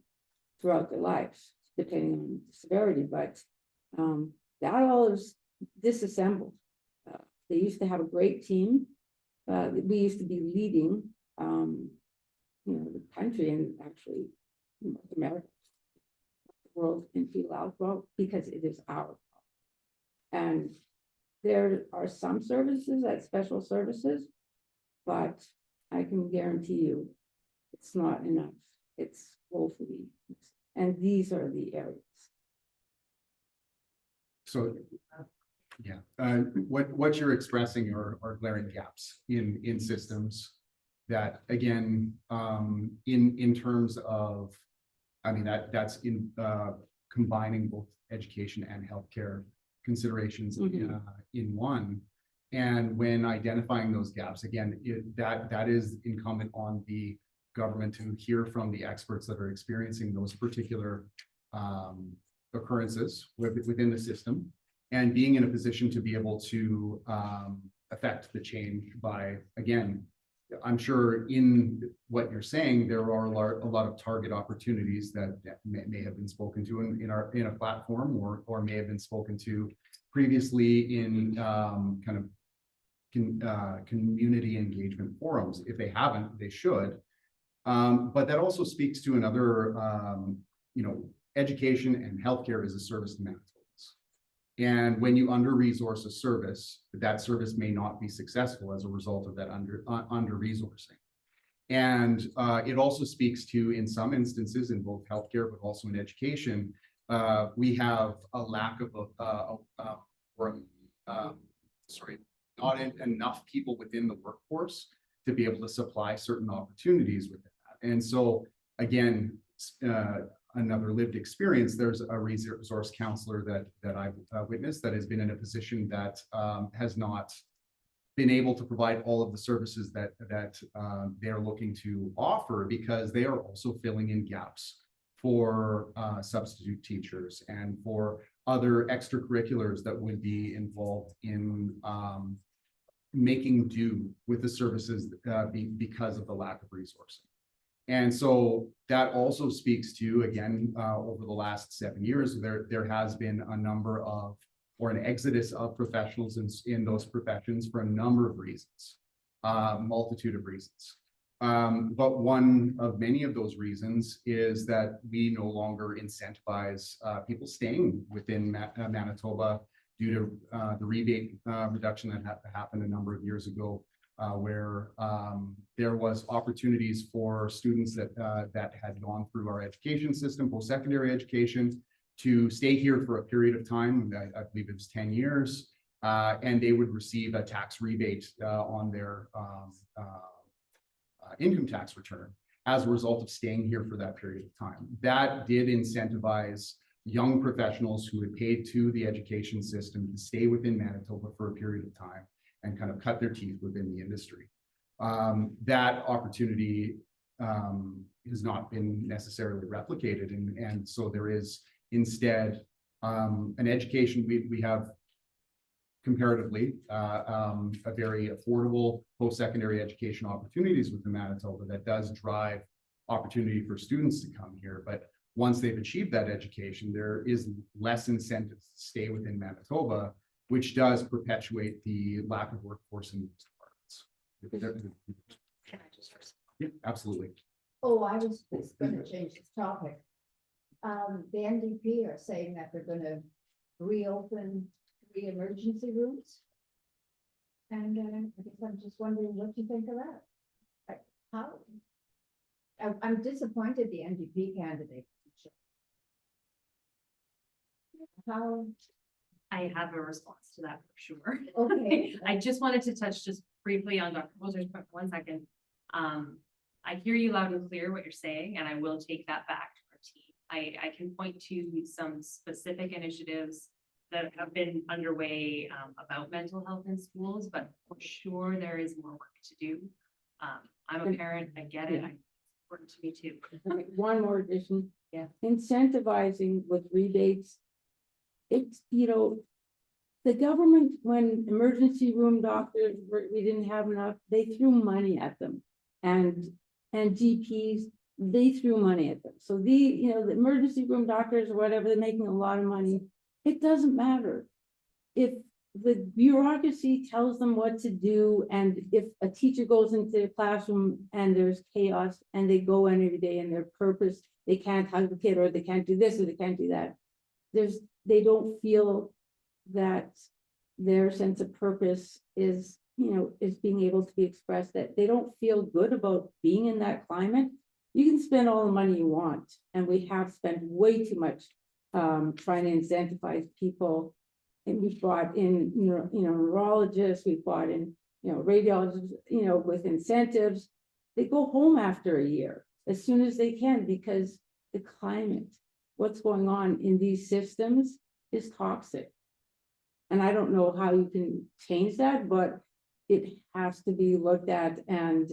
throughout their lives, depending on the severity. But that all is disassembled. They used to have a great team. We used to be leading, the country, and actually North America, the world, in fetal alcohol, because it is our problem. And there are some services, at special services, But I can guarantee you, it's not enough. It's woefully, and these are the areas. So, yeah, what you're expressing are glaring gaps in systems that, again, in terms of, I mean, that's in combining both education and healthcare considerations in one. And when identifying those gaps, again, that is incumbent on the government to hear from the experts that are experiencing those particular occurrences within the system, and being in a position to be able to affect the change by, again, I'm sure in what you're saying, there are a lot of target opportunities that may have been spoken to in a platform, or may have been spoken to previously in kind of community engagement forums. If they haven't, they should. But that also speaks to another, education and healthcare is a service to Manitobans. And when you under-resource a service, that service may not be successful as a result of that under-resourcing. And it also speaks to, in some instances, in both healthcare, but also in education, we have a lack of not enough people within the workforce to be able to supply certain opportunities within that. And so, again, another lived experience, there's a resource counselor that I've witnessed that has been in a position that has not been able to provide all of the services that they're looking to offer, because they are also filling in gaps for substitute teachers and for other extracurriculars that would be involved in making do with the services because of the lack of resourcing. And so that also speaks to, again, over the last 7 years, there has been a number of, or an exodus of professionals in those professions for a number of reasons, multitude of reasons. But one of many of those reasons is that we no longer incentivize people staying within Manitoba due to the rebate reduction that happened a number of years ago, where there was opportunities for students that had gone through our education system, post-secondary education, to stay here for a period of time. I believe it was 10 years, and they would receive a tax rebate on their income tax return as a result of staying here for that period of time. That did incentivize young professionals who had paid to the education system to stay within Manitoba for a period of time and kind of cut their teeth within the industry. That opportunity has not been necessarily replicated. And so there is instead an education, we have comparatively a very affordable post-secondary education opportunities within Manitoba that does drive opportunity for students to come here. But once they've achieved that education, there is less incentive to stay within Manitoba, which does perpetuate the lack of workforce in these departments. Can I just respond? Yeah, absolutely. Oh, I was just gonna change the topic. The NDP are saying that they're gonna reopen 3 emergency rooms. And I guess I'm just wondering what you think of that. Like, how? I'm disappointed the NDP candidate. How? I have a response to that for sure. Okay. I just wanted to touch just briefly on Dr. Moser's point for 1 second. I hear you loud and clear what you're saying, and I will take that back to our team. I can point to some specific initiatives that have been underway about mental health in schools, but for sure there is more work to do. I'm a parent, I get it, it's important to me too. Okay, one more addition. Yeah. Incentivizing with rebates. It's, the government, when emergency room doctors, we didn't have enough, they threw money at them. And GPs, they threw money at them. So the emergency room doctors or whatever, they're making a lot of money. It doesn't matter. If the bureaucracy tells them what to do, and if a teacher goes into the classroom and there's chaos and they go in every day and their purpose, they can't hug the kid, or they can't do this, or they can't do that. They don't feel that their sense of purpose is is being able to be expressed, that they don't feel good about being in that climate. You can spend all the money you want, and we have spent way too much trying to incentivize people. And we've brought in, neurologists, we've brought in, radiologists, with incentives. They go home after a year as soon as they can, because the climate, what's going on in these systems is toxic. And I don't know how you can change that, but it has to be looked at, and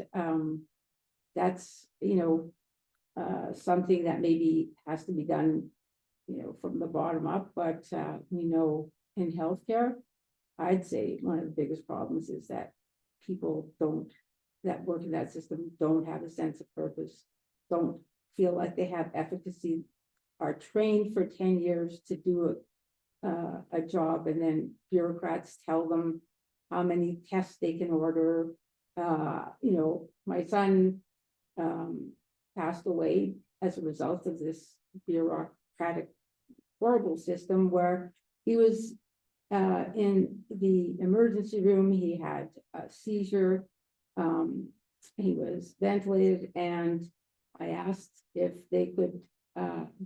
that's, something that maybe has to be done, from the bottom up, but in healthcare, I'd say one of the biggest problems is that people that work in that system don't have a sense of purpose, don't feel like they have efficacy, are trained for 10 years to do a job, and then bureaucrats tell them how many tests they can order. My son passed away as a result of this bureaucratic, horrible system, where he was in the emergency room. He had a seizure. He was ventilated, and I asked if they could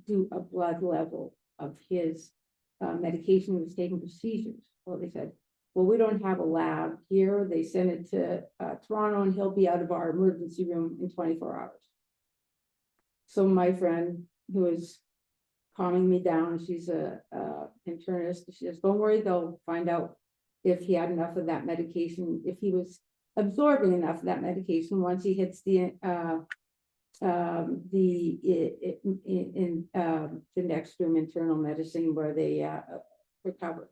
do a blood level of his medication he was taking for seizures. Well, they said, well, we don't have a lab here. They sent it to Toronto, and he'll be out of our emergency room in 24 hours. So my friend, who is calming me down, she's a internist, she says, don't worry, they'll find out if he had enough of that medication, if he was absorbing enough of that medication once he hits the next room, internal medicine, where they recover.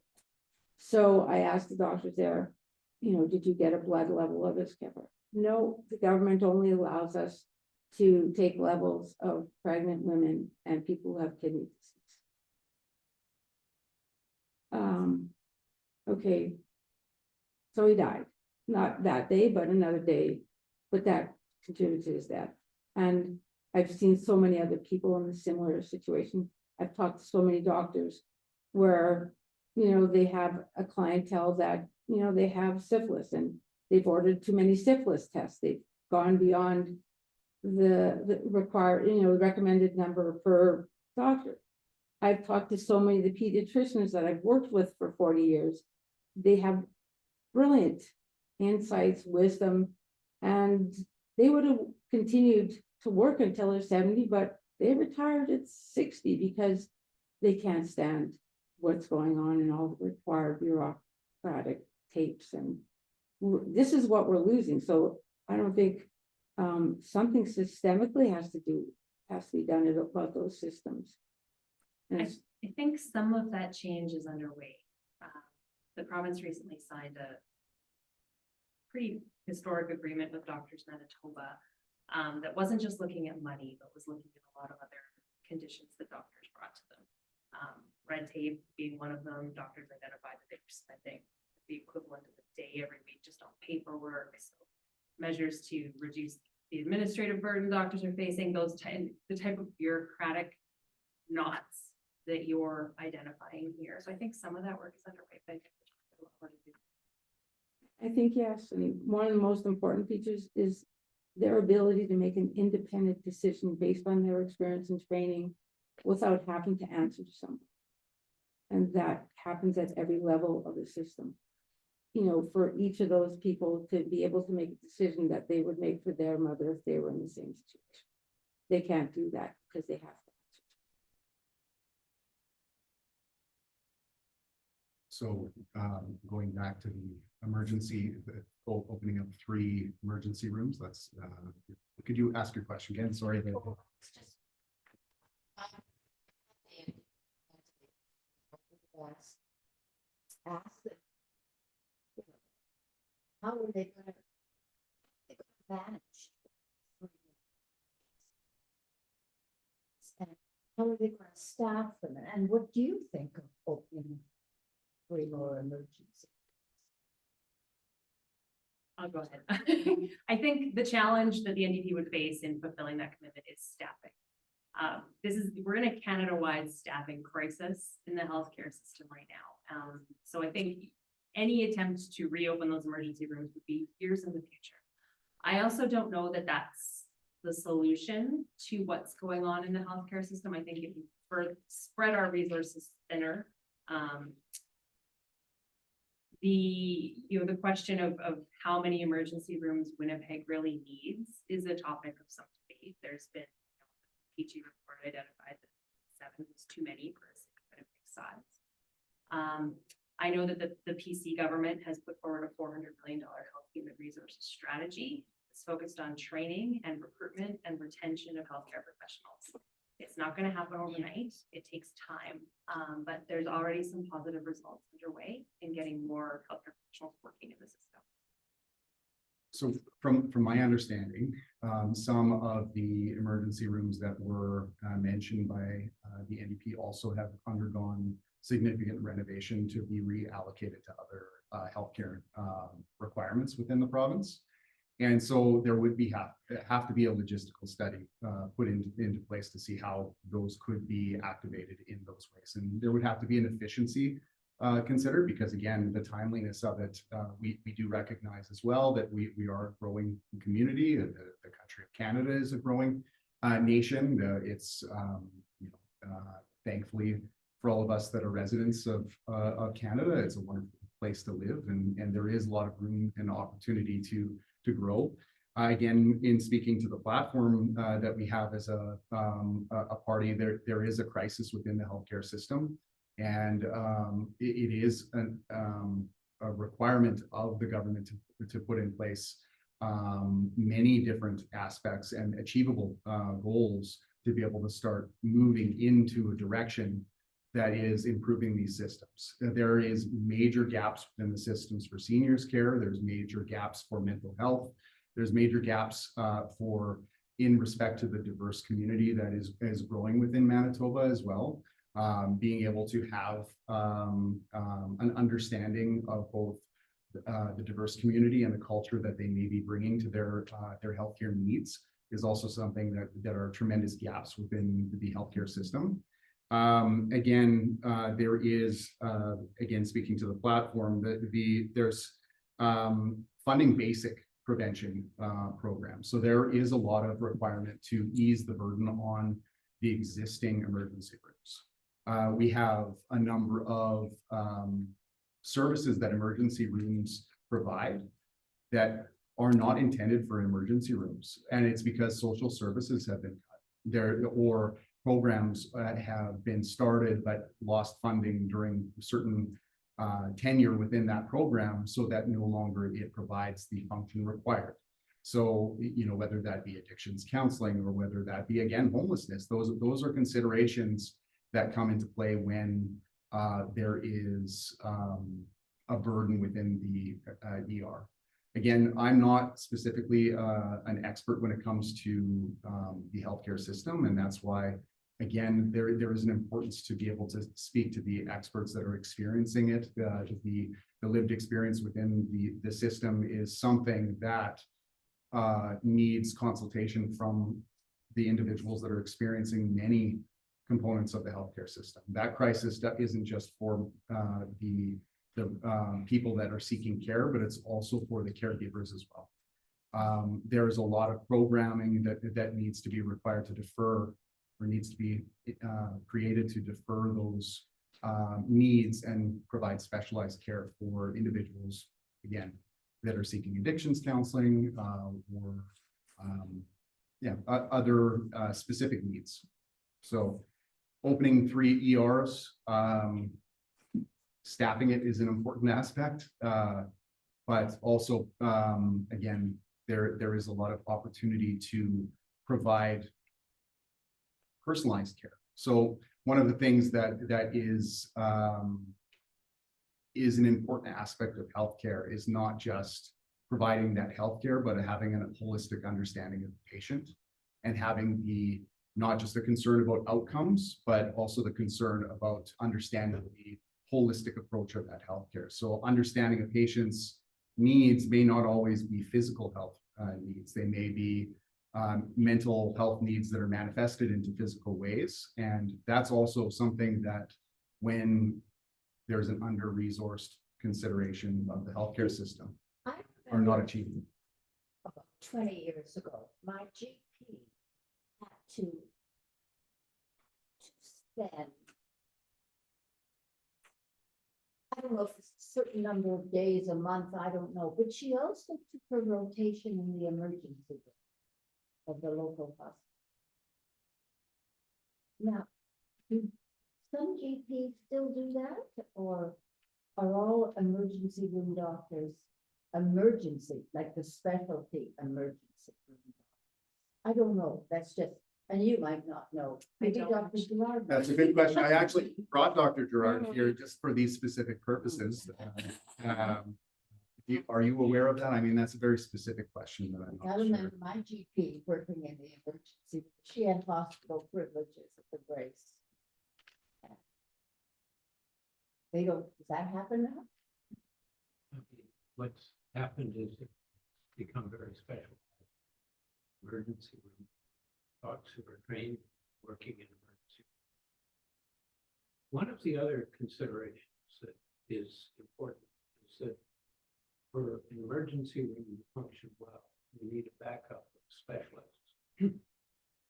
So I asked the doctors there, did you get a blood level of his kipper? No, the government only allows us to take levels of pregnant women and people who have kidney disease. Okay, so he died, not that day, but another day, but that contributed to his death. And I've seen so many other people in a similar situation. I've talked to so many doctors where, they have a clientele that, they have syphilis, and they've ordered too many syphilis tests. They've gone beyond the required, recommended number per doctor. I've talked to so many of the pediatricians that I've worked with for 40 years. They have brilliant insights, wisdom, and they would have continued to work until they're 70, but they retired at 60 because they can't stand what's going on and all the required bureaucratic tapes. And this is what we're losing. So I don't think something systemically has to be done about those systems. And I think some of that change is underway. The province recently signed a pretty historic agreement with Doctors Manitoba that wasn't just looking at money, but was looking at a lot of other conditions that doctors brought to them. Red tape being one of them. Doctors identified that they were spending the equivalent of a day every week just on paperwork. So measures to reduce the administrative burden doctors are facing, the type of bureaucratic knots that you're identifying here. So I think some of that work is underway, but I think yes, I mean, one of the most important features is their ability to make an independent decision based on their experience and training without having to answer to someone. And that happens at every level of the system. For each of those people to be able to make a decision that they would make for their mother if they were in the same situation. They can't do that because they have to. So going back to the opening up 3 emergency rooms, that's, could you ask your question again? Sorry. Ask them, how are they gonna manage? And how are they gonna staff them? And what do you think of opening 3 more emergency? I'll go ahead. I think the challenge that the NDP would face in fulfilling that commitment is staffing. We're in a Canada-wide staffing crisis in the healthcare system right now. So I think any attempt to reopen those emergency rooms would be years in the future. I also don't know that that's the solution to what's going on in the healthcare system. I think if we spread our resources thinner, the question of how many emergency rooms Winnipeg really needs is a topic of some debate. There's been, PG report identified that 7 was too many for a city of Winnipeg size. I know that the PC government has put forward a $400 million health human resources strategy. It's focused on training and recruitment and retention of healthcare professionals. It's not going to happen overnight. It takes time, but there's already some positive results underway in getting more healthcare professionals working in the system. So from my understanding, some of the emergency rooms that were mentioned by the NDP also have undergone significant renovation to be reallocated to other healthcare requirements within the province. And so there would have to be a logistical study put into place to see how those could be activated in those ways. And there would have to be an efficiency considered, because again, the timeliness of it, we do recognize as well that we are a growing community. The country of Canada is a growing nation. It's thankfully for all of us that are residents of Canada, it's a wonderful place to live, and there is a lot of room and opportunity to grow. Again, in speaking to the platform that we have as a party, there is a crisis within the healthcare system, and it is a requirement of the government to put in place many different aspects and achievable goals to be able to start moving into a direction that is improving these systems. There is major gaps within the systems for seniors care. There's major gaps for mental health. There's major gaps in respect to the diverse community that is growing within Manitoba as well. Being able to have an understanding of both the diverse community and the culture that they may be bringing to their healthcare needs is also something that are tremendous gaps within the healthcare system. Again, there is, again, speaking to the platform, there's funding basic prevention programs. So there is a lot of requirement to ease the burden on the existing emergency rooms. We have a number of services that emergency rooms provide that are not intended for emergency rooms. And it's because social services have been cut there, or programs have been started but lost funding during a certain tenure within that program, so that no longer it provides the function required. So, whether that be addictions counseling or whether that be, again, homelessness, those are considerations that come into play when there is a burden within the ER. Again, I'm not specifically an expert when it comes to the healthcare system, and that's why, again, there is an importance to be able to speak to the experts that are experiencing it. The lived experience within the system is something that needs consultation from the individuals that are experiencing many components of the healthcare system. That crisis isn't just for the people that are seeking care, but it's also for the caregivers as well. There's a lot of programming that needs to be required to defer, or needs to be created to defer those needs and provide specialized care for individuals, again, that are seeking addictions counseling or other specific needs. So opening 3 ERs, staffing it is an important aspect, but also, again, there is a lot of opportunity to provide personalized care. So one of the things that is an important aspect of healthcare is not just providing that healthcare, but having a holistic understanding of the patient, and having not just a concern about outcomes, but also the concern about understanding the holistic approach of that healthcare. So understanding a patient's needs may not always be physical health needs. They may be mental health needs that are manifested into physical ways. And that's also something that when there's an under-resourced consideration of the healthcare system I are remember not achieved. about 20 years ago, my GP had to spend, I don't know if it's a certain number of days, a month, I don't know, but she also took her rotation in the emergency room of the local hospital. Now, do some GPs still do that, or are all emergency room doctors emergency, like the specialty emergency room? I don't know, that's just, and you might not know. Maybe don't. Dr. Gerard. That's a good question. I actually brought Dr. Gerard here just for these specific purposes. Are you aware of that? I mean, that's a very specific question that I'm I not sure. remember my GP working in the emergency, she had hospital privileges at the Grace. They don't, does that happen now? What's happened is it's become very special. Emergency room docs who are trained working in emergency. One of the other considerations that is important is that for an emergency room to function well, you need a backup of specialists.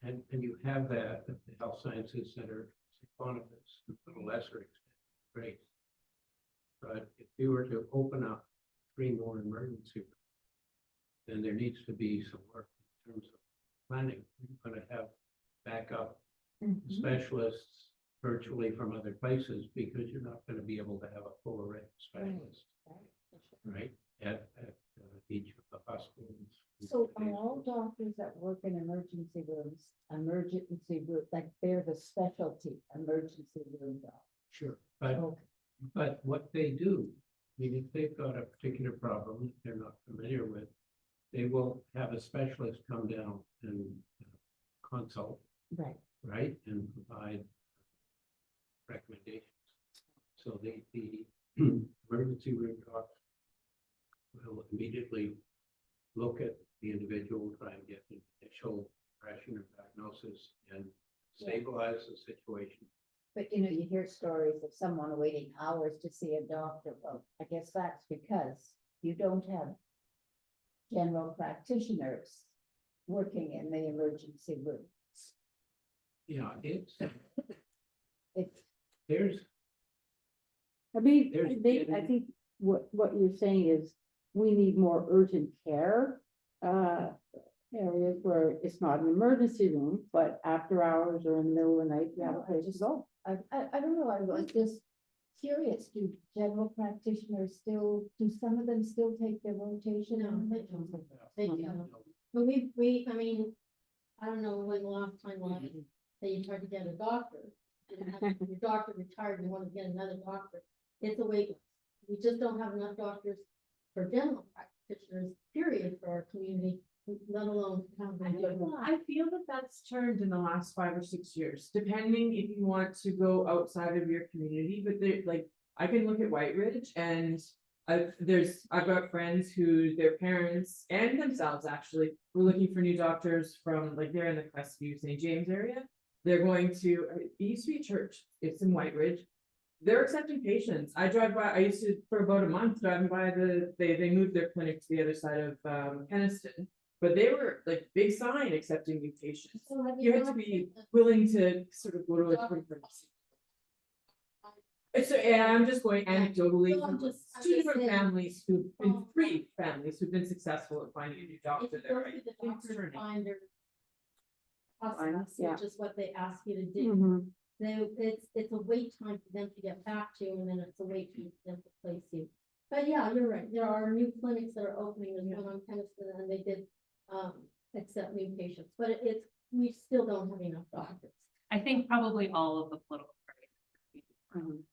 And you have that at the Health Sciences Center, Boniface, to a lesser extent, great. But if you were to open up 3 more emergency rooms, then there needs to be some work in terms of planning. You're going to have backup specialists virtually from other places because you're not going to be able to have a full array of specialists, right? At each of the hospitals. So are all doctors that work in emergency rooms, like they're the specialty emergency room doc? Sure, but Okay. But what they do, I mean, if they've got a particular problem that they're not familiar with, they will have a specialist come down and consult, Right. right, and provide recommendations. So the emergency room doc will immediately look at the individual, try and get an initial impression or diagnosis and stabilize the situation. But you hear stories of someone waiting hours to see a doctor. Well, I guess that's because you don't have general practitioners working in the emergency room. Yeah, It's, there's I mean, There's I think what you're saying is we need more urgent care areas where it's not an emergency room, but after hours or in the middle of the night, you have a place to go. I don't know, I was just curious, do general practitioners still, do some of them still take their rotation? No, in they emergency? They No. do. But I mean, I don't know when the last time was that you tried to get a doctor. Didn't have- Your doctor retired, you want to get another doctor. It's a wait list. We just don't have enough doctors for general practitioners, period, for our community, let alone. I feel that that's turned in the last 5 or 6 years, depending if you want to go outside of your community, but like, I can look at White Ridge and I've got friends who their parents and themselves actually were looking for new doctors from, like, they're in the Crestview, St. James area. They're going to, it used to be a church, it's in White Ridge. They're accepting patients. I drive by, I used to, for about a month, driving by they moved their clinic to the other side of Kenniston. But they were like big sign accepting new patients. So have You have to not be seen the- willing to sort of go to a different place. So, yeah, I'm just going anecdotally, So I'm from just two different saying- families who've been, Oh. 3 families who've been successful at finding a new If doctor you there. go right? through the It's doctor turning. finder process, yeah. which is what they ask you to do, Mhm. then it's a wait time for them to get back to you, and then it's a wait time for them to place you. But yeah, you're right, there are new clinics that are opening, there's one on Kenniston, and they did, accept new patients, but we still don't have enough doctors. I think probably all of the political parties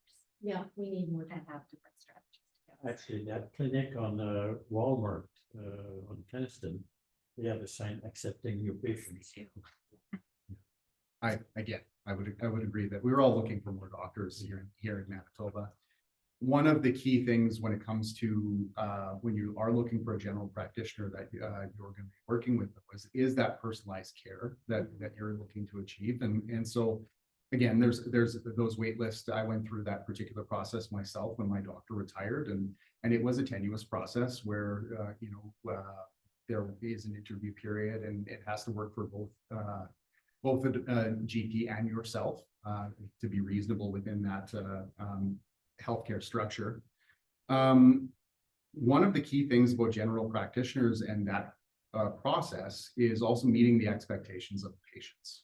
Yeah, we need more and time. have different strategies. together. actually that clinic on Walmart on Keniston, they have a sign accepting new patients. I would agree that we're all looking for more doctors here in Manitoba. One of the key things when it comes to when you are looking for a general practitioner that you're going to be working with is that personalized care that you're looking to achieve. And so again, there's those wait lists. I went through that particular process myself when my doctor retired, and it was a tenuous process where, there is an interview period, and it has to work for both the GP and yourself to be reasonable within that healthcare structure. One of the key things about general practitioners and that process is also meeting the expectations of patients,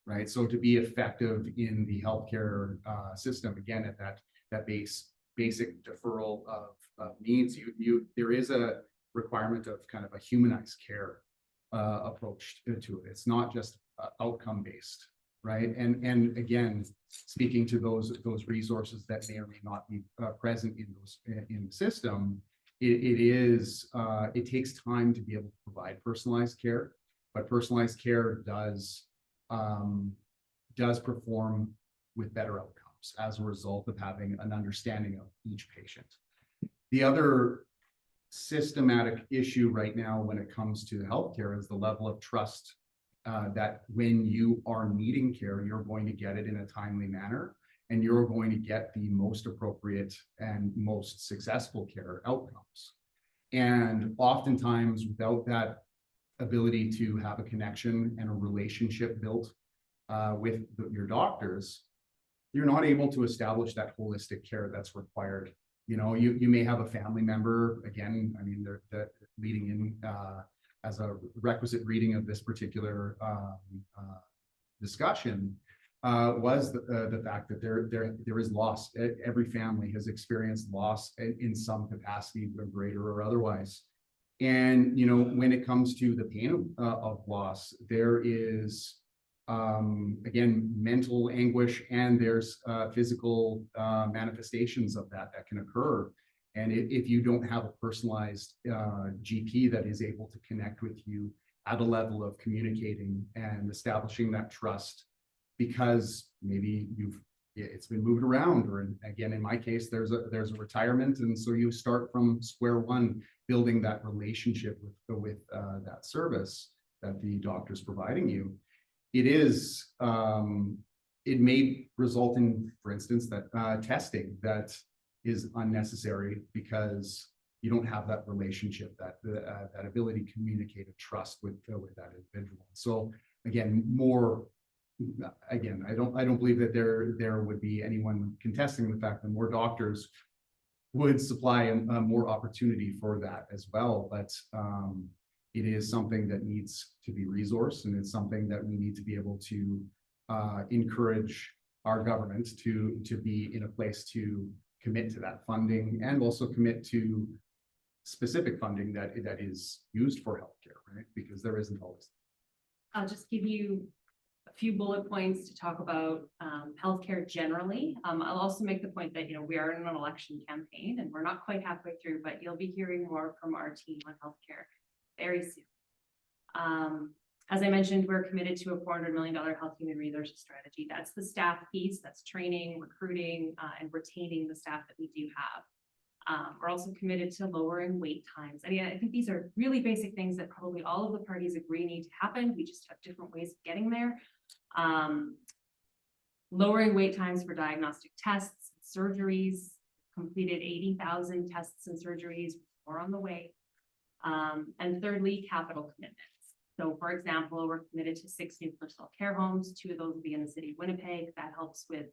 right? So to be effective in the healthcare system, again, at that basic deferral of needs, there is a requirement of kind of a humanized care approach to it. It's not just outcome based, right? And again, speaking to those resources that may or may not be present in the system, it takes time to be able to provide personalized care, but personalized care does perform with better outcomes as a result of having an understanding of each patient. The other systematic issue right now when it comes to healthcare is the level of trust that when you are needing care, you're going to get it in a timely manner, and you're going to get the most appropriate and most successful care outcomes. And oftentimes, without that ability to have a connection and a relationship built with your doctors, you're not able to establish that holistic care that's required. You may have a family member, again, I mean, they're leading in as a requisite reading of this particular discussion was the fact that there is loss. Every family has experienced loss in some capacity, greater or otherwise. And, when it comes to the pain of loss, there is, again, mental anguish, and there's physical manifestations of that can occur. And if you don't have a personalized GP that is able to connect with you at a level of communicating and establishing that trust, because maybe it's been moved around, or again, in my case, there's a retirement, and so you start from square one, building that relationship with that service that the doctor's providing you. It may result in, for instance, that testing that is unnecessary because you don't have that relationship, that ability to communicate and trust with that individual. So again, I don't believe that there would be anyone contesting the fact that more doctors would supply more opportunity for that as well. But it is something that needs to be resourced, and it's something that we need to be able to encourage our government to be in a place to commit to that funding, and also commit to specific funding that is used for healthcare, right? Because there isn't always. I'll just give you a few bullet points to talk about healthcare generally. I'll also make the point that, we are in an election campaign and we're not quite halfway through, but you'll be hearing more from our team on healthcare very soon. As I mentioned, we're committed to a $400 million health human resources strategy. That's the staff piece, that's training, recruiting, and retaining the staff that we do have. We're also committed to lowering wait times. I think these are really basic things that probably all of the parties agree need to happen. We just have different ways of getting there. Lowering wait times for diagnostic tests, surgeries, completed 80,000 tests and surgeries, more on the way. And thirdly, capital commitments. So for example, we're committed to 6 new personal care homes. 2 of those will be in the city of Winnipeg. That helps with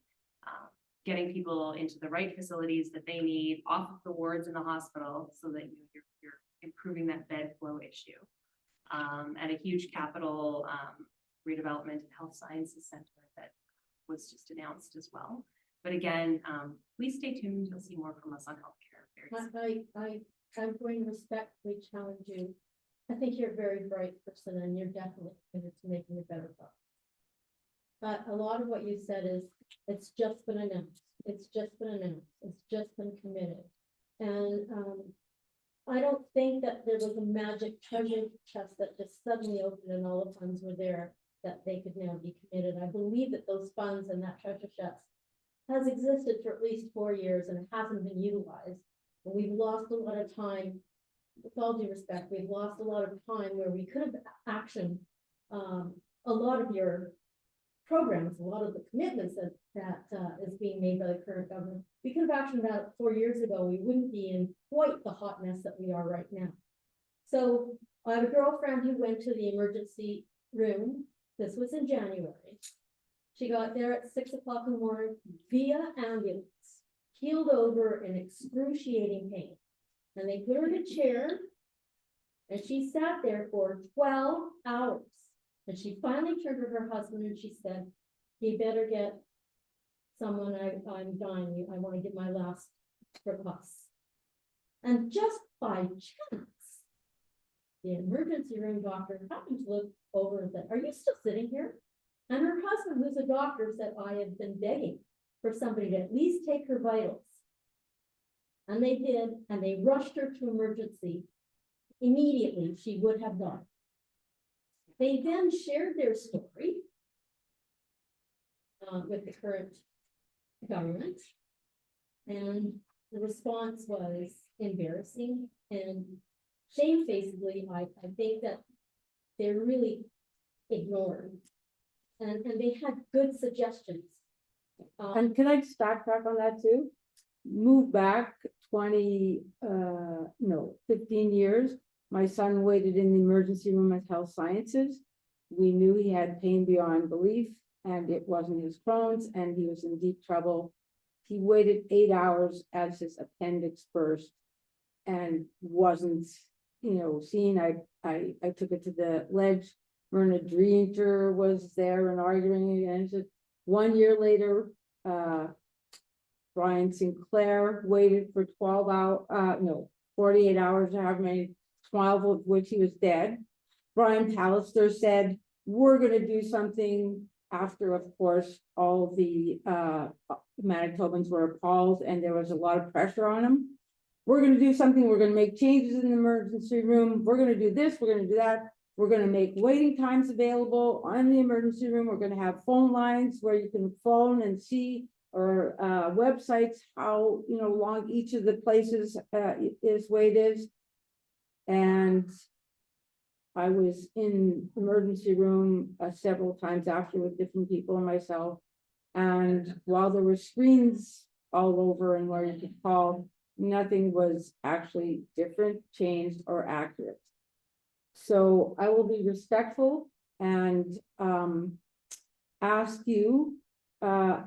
getting people into the right facilities that they need, off of the wards in the hospital, so that you're improving that bed flow issue. And a huge capital redevelopment and health sciences center that was just announced as well. But again, please stay tuned. You'll see more from us on healthcare very soon. I'm going to respectfully challenge you. I think you're a very bright person, and you're definitely committed to making a better product. But a lot of what you said is, it's just been announced. It's just been announced. It's just been committed. And I don't think that there was a magic treasure chest that just suddenly opened and all the funds were there that they could now be committed. I believe that those funds and that treasure chest has existed for at least 4 years, and it hasn't been utilized. And we've lost a lot of time. With all due respect, we've lost a lot of time where we could have actioned a lot of your programs, a lot of the commitments that is being made by the current government. We could have actioned that 4 years ago. We wouldn't be in quite the hot mess that we are right now. So I have a girlfriend who went to the emergency room. This was in January. She got there at 6 o'clock in the morning via ambulance, keeled over in excruciating pain. And they put her in a chair and she sat there for 12 hours. And she finally turned to her husband and she said, "You better get someone, I'm dying, I want to give my last request." And just by chance, the emergency room doctor happened to look over and said, "Are you still sitting here?" And her husband, who's a doctor, said, "I have been begging for somebody to at least take her vitals." And they did, and they rushed her to emergency. Immediately, she would have died. They then shared their story with the current government. And the response was embarrassing and shamefacedly, I think that they're really ignored. And they had good suggestions. And can I just backtrack on that too? Move back 15 years. My son waited in the emergency room at Health Sciences. We knew he had pain beyond belief and it wasn't his Crohn's and he was in deep trouble. He waited 8 hours as his appendix burst and wasn't, seen. I took it to the ledge. Myrna Dreenter was there and arguing against it. 1 year later, Brian Sinclair waited for 48 hours, however many, 12 of which he was dead. Brian Pallister said, "We're going to do something," after, of course, all the Manitobans were appalled and there was a lot of pressure on him. "We're going to do something. We're going to make changes in the emergency room. We're going to do this. We're going to do that. We're going to make waiting times available on the emergency room. We're going to have phone lines where you can phone and see, or websites, how long each of the places is waited." And I was in emergency room several times after with different people and myself. And while there were screens all over and where you could call, nothing was actually different, changed, or accurate. So I will be respectful and ask you, I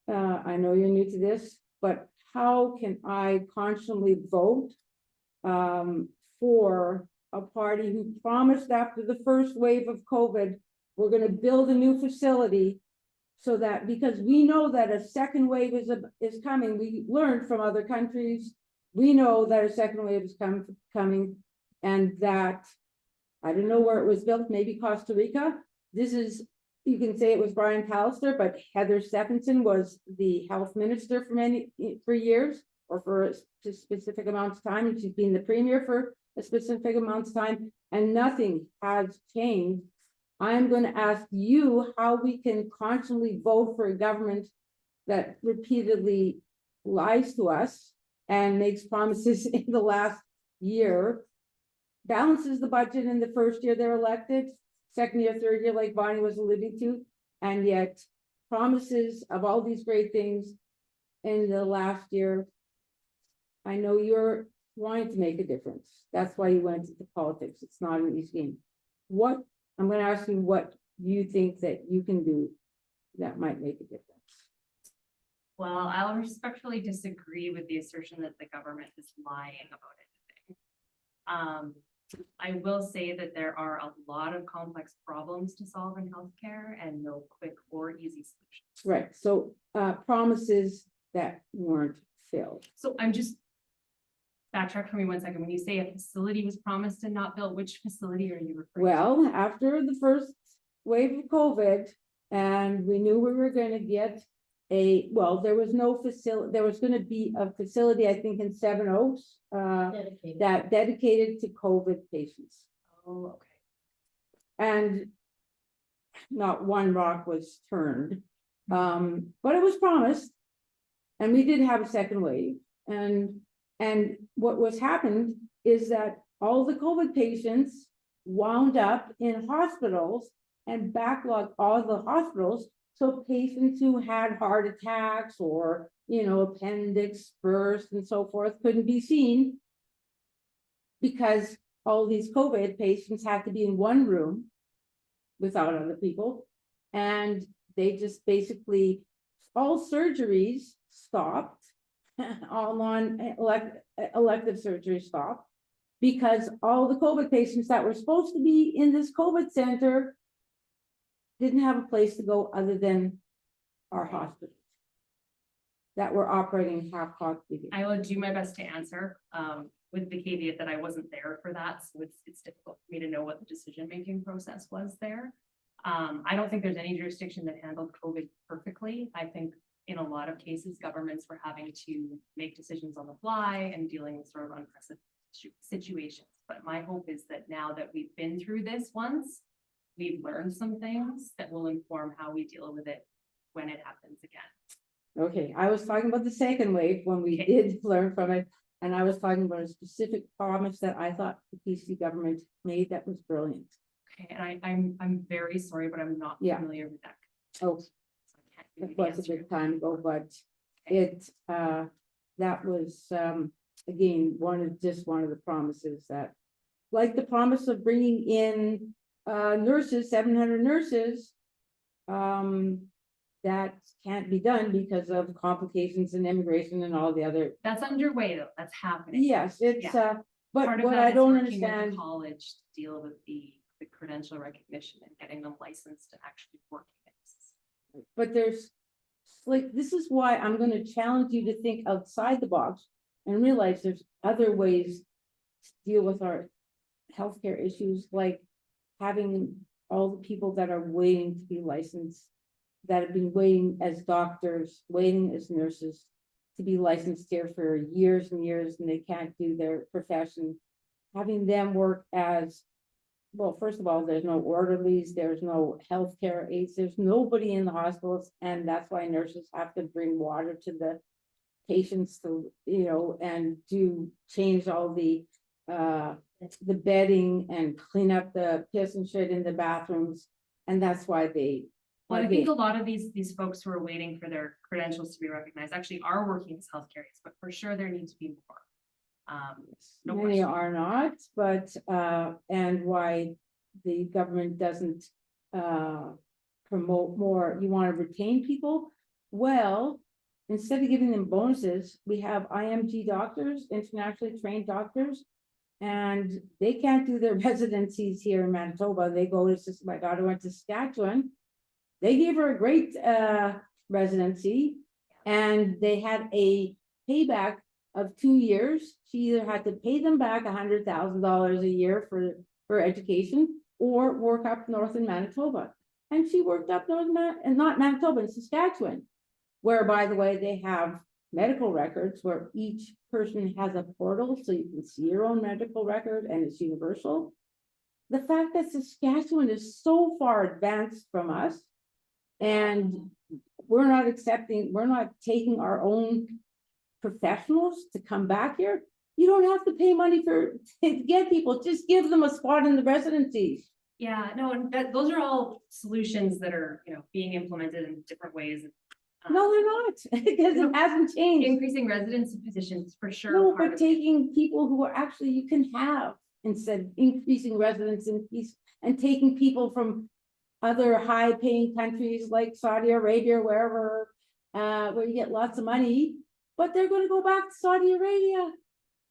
know you're new to this, but how can I conscionably vote for a party who promised after the first wave of COVID, we're going to build a new facility, so that, because we know that a second wave is coming. We learned from other countries. We know that a second wave is coming, and that, I don't know where it was built, maybe Costa Rica. This is, you can say it was Brian Pallister, but Heather Stephenson was the health minister for years, or for a specific amount of time, and she's been the premier for a specific amount of time, and nothing has changed. I'm going to ask you how we can constantly vote for a government that repeatedly lies to us and makes promises in the last year, balances the budget in the first year they're elected, second year, third year, like Bonnie was alluding to, and yet promises of all these great things in the last year. I know you're wanting to make a difference. That's why you went into politics. It's not an easy game. I'm going to ask you what you think that you can do that might make a difference. Well, I'll respectfully disagree with the assertion that the government is lying about anything. I will say that there are a lot of complex problems to solve in healthcare and no quick or easy solutions. Right. So promises that weren't filled. So I'm just backtrack for me 1 second. When you say a facility was promised and not built, which facility are you referring to? Well, after the first wave of COVID, and we knew we were going to get there was no facility, there was going to be a facility, I think, in Seven Oaks, Dedicated. that dedicated to COVID patients. Oh, okay. And not one rock was turned, but it was promised, and we did have a second wave. And what was happened is that all the COVID patients wound up in hospitals and backlogged all the hospitals So patients who had heart attacks or, appendix burst and so forth couldn't be seen because all these COVID patients had to be in one room without other people. And they just basically, all surgeries stopped, all elective surgeries stopped because all the COVID patients that were supposed to be in this COVID center didn't have a place to go other than our hospitals that were operating half-cocked. I will do my best to answer, with the caveat that I wasn't there for that, so it's difficult for me to know what the decision-making process was there. I don't think there's any jurisdiction that handled COVID perfectly. I think in a lot of cases, governments were having to make decisions on the fly and dealing with sort of unprecedented situations. But my hope is that now that we've been through this once, we've learned some things that will inform how we deal with it when it happens again. Okay, I was talking about the second wave when we did learn from it. And I was talking about a specific promise that I thought the PC government made that was brilliant. Okay, and I'm very sorry, but I'm not Yeah. familiar with that. Oh, So I can't give you it the was a answer. good time ago, but that was, again, one of the promises that, like the promise of bringing in, nurses, 700 nurses, that can't be done because of complications in immigration and all the other. That's underway though, that's happening. Yes, it's, but Part of what that I is don't working with the understand, college to deal with the credential recognition and getting them licensed and actually working. but there's, like, this is why I'm gonna challenge you to think outside the box and realize there's other ways to deal with our healthcare issues, like having all the people that are waiting to be licensed, that have been waiting as doctors, waiting as nurses to be licensed here for years and years, and they can't do their profession. Having them work as, well, first of all, there's no orderlies, there's no healthcare aides, there's nobody in the hospitals, and that's why nurses have to bring water to the patients to, and change all the bedding and clean up the piss and shit in the bathrooms. And that's why Well, I think a lot of these folks who are waiting for their credentials to be recognized actually are working as healthcare aides, but for sure there needs to be more. No many question. are not, but, and why the government doesn't promote more, you want to retain people? Well, instead of giving them bonuses, we have IMG doctors, internationally trained doctors, and they can't do their residencies here in Manitoba. They go to, my daughter went to Saskatchewan. They gave her a great residency, and they had a payback of 2 years. She either had to pay them back $100,000 a year for education or work up north in Manitoba. And she worked up north and not Manitoba, in Saskatchewan, where, by the way, they have medical records where each person has a portal so you can see your own medical record and it's universal. The fact that Saskatchewan is so far advanced from us, and we're not taking our own professionals to come back here. You don't have to pay money to get people, just give them a spot in the residencies. Yeah, no, and those are all solutions that are, being implemented in different ways. No, they're not, because it hasn't changed. Increasing residency positions for sure. No, part but of it. taking people who are actually, you can have, instead of increasing residents in peace, and taking people from other high-paying countries like Saudi Arabia, wherever, where you get lots of money, but they're gonna go back to Saudi Arabia.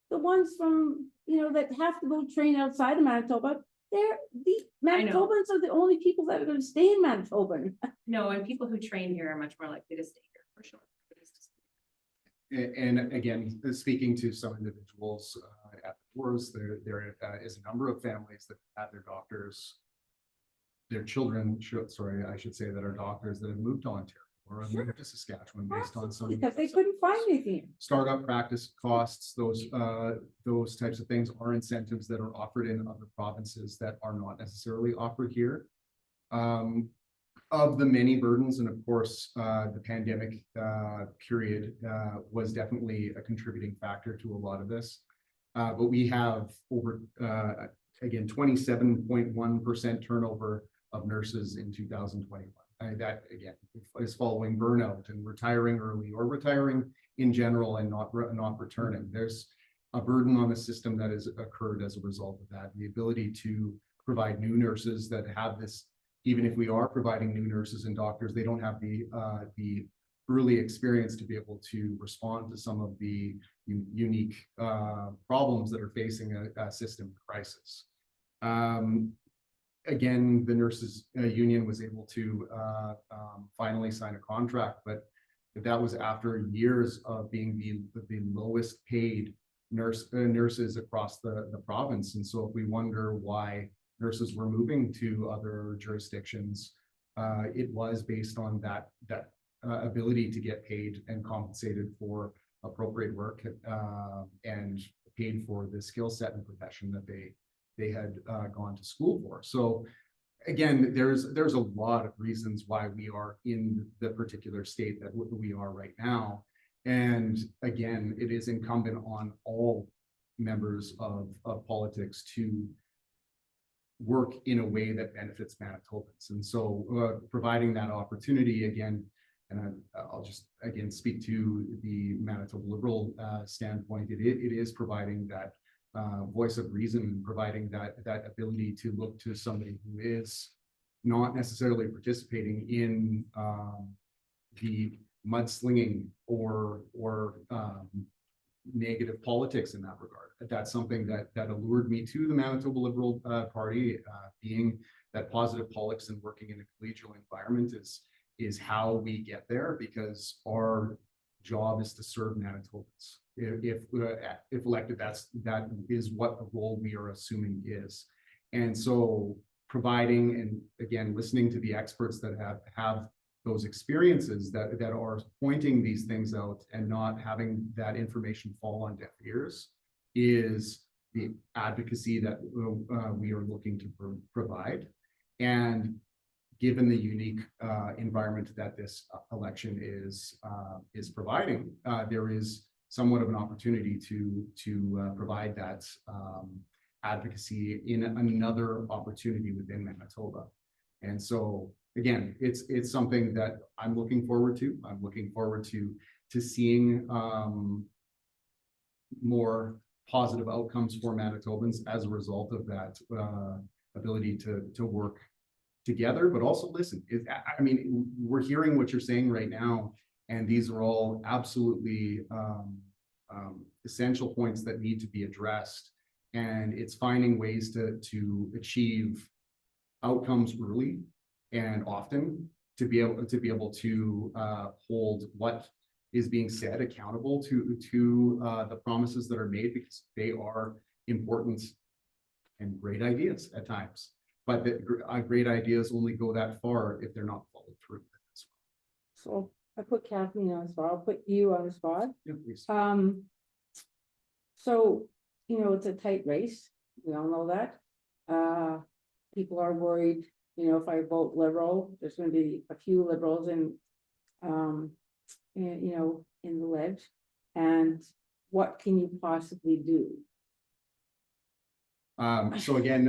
The ones from, that have to go train outside of Manitoba, the Manitobans are the only people that are gonna stay in Manitoba. No, and people who train here are much more likely to stay here for sure. And again, speaking to some individuals at the wars, there is a number of families that have their doctors, their children, I should say, that are doctors that have moved to Ontario or have moved to Saskatchewan based on some. Because they couldn't find anything. Startup practice costs, those types of things are incentives that are offered in other provinces that are not necessarily offered here. Of the many burdens, and of course, the pandemic period was definitely a contributing factor to a lot of this. But we have over, again, 27.1% turnover of nurses in 2021. that again is following burnout and retiring early or retiring in general and not returning. There's a burden on the system that has occurred as a result of that. The ability to provide new nurses that have this, even if we are providing new nurses and doctors, they don't have the early experience to be able to respond to some of the unique problems that are facing a system crisis. Again, the nurses union was able to finally sign a contract, but that was after years of being the lowest paid nurses across the province. And so if we wonder why nurses were moving to other jurisdictions, it was based on that ability to get paid and compensated for appropriate work and paid for the skill set and profession that they had gone to school for. So again, there's a lot of reasons why we are in the particular state that we are right now. And again, it is incumbent on all members of politics to work in a way that benefits Manitobans. And so providing that opportunity again, and I'll just again speak to the Manitoba Liberal standpoint, it is providing that voice of reason and providing that ability to look to somebody who is not necessarily participating in the mudslinging or negative politics in that regard. That's something that allured me to the Manitoba Liberal Party, being that positive politics and working in a collegial environment is how we get there, because our job is to serve Manitobans. If elected, that is what the role we are assuming is. And so providing, and again, listening to the experts that have those experiences that are pointing these things out and not having that information fall on deaf ears is the advocacy that we are looking to provide. And given the unique environment that this election is providing, there is somewhat of an opportunity to provide that advocacy in another opportunity within Manitoba. And so again, it's something that I'm looking forward to. I'm looking forward to seeing more positive outcomes for Manitobans as a result of that ability to work together, but also listen. I mean, we're hearing what you're saying right now, and these are all absolutely essential points that need to be addressed. And it's finding ways to achieve outcomes early and often, to be able to hold what is being said accountable to the promises that are made, because they are important and great ideas at times. But great ideas only go that far if they're not followed through. So I put Kathleen on the spot, I'll put you on the spot. Yeah, please. So, it's a tight race. We all know that. People are worried, if I vote Liberal, there's going to be a few Liberals in the ledge. And what can you possibly do? So again,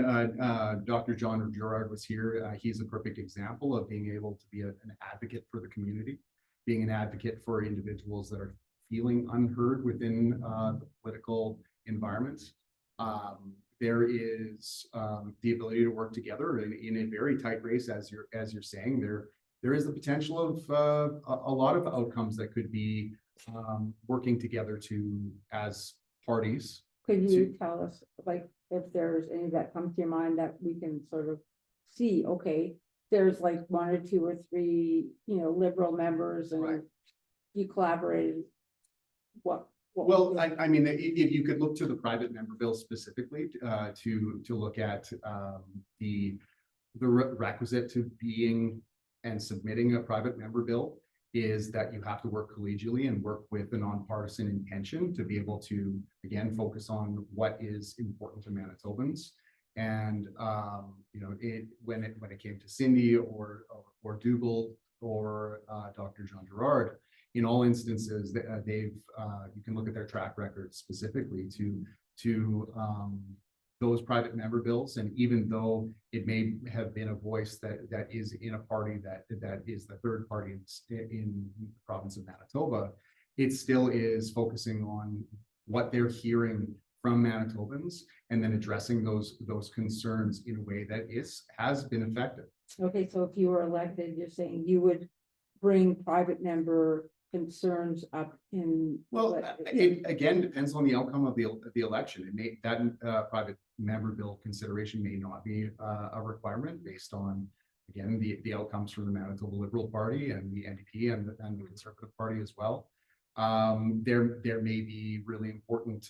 Dr. John Gerard was here. He's a perfect example of being able to be an advocate for the community, being an advocate for individuals that are feeling unheard within the political environment. There is the ability to work together in a very tight race, as you're saying. There is the potential of a lot of outcomes that could be working together as parties. Could you tell us, like, if there's any that come to your mind that we can sort of see, okay, there's like 1 or 2 or 3, Liberal members, and Right. you collaborated, what Well, I mean, if you could look to the private member bill specifically to look at the requisite to being and submitting a private member bill is that you have to work collegially and work with a nonpartisan intention to be able to, again, focus on what is important to Manitobans. And when it came to Cindy or Dougal or Dr. John Gerard, in all instances, you can look at their track record specifically to those private member bills. And even though it may have been a voice that is in a party that is the third party in the province of Manitoba, it still is focusing on what they're hearing from Manitobans and then addressing those concerns in a way that has been effective. Okay, so if you were elected, you're saying you would bring private member concerns up in. Well, what- it again depends on the outcome of the election. It may, that private member bill consideration may not be a requirement based on, again, the outcomes from the Manitoba Liberal Party and the NDP and the Conservative Party as well. There may be really important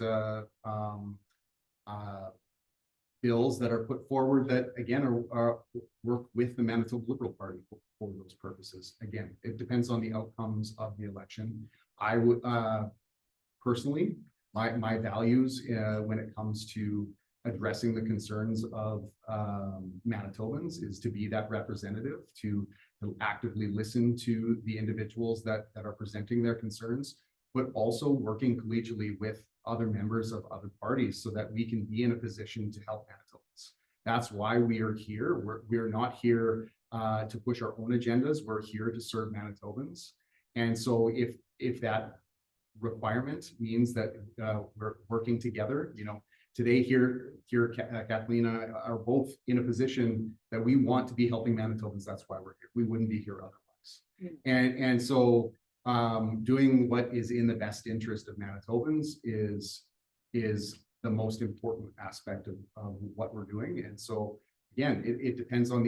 bills that are put forward that again are work with the Manitoba Liberal Party for those purposes. Again, it depends on the outcomes of the election. I would personally, my values when it comes to addressing the concerns of Manitobans is to be that representative, to actively listen to the individuals that are presenting their concerns, but also working collegially with other members of other parties so that we can be in a position to help Manitobans. That's why we are here. We're not here to push our own agendas. We're here to serve Manitobans. And so if that requirement means that we're working together, you know, today here Kathleen and I are both in a position that we want to be helping Manitobans. That's why we're here. We wouldn't be here otherwise. And so doing what is in the best interest of Manitobans is the most important aspect of what we're doing. And so again, it depends on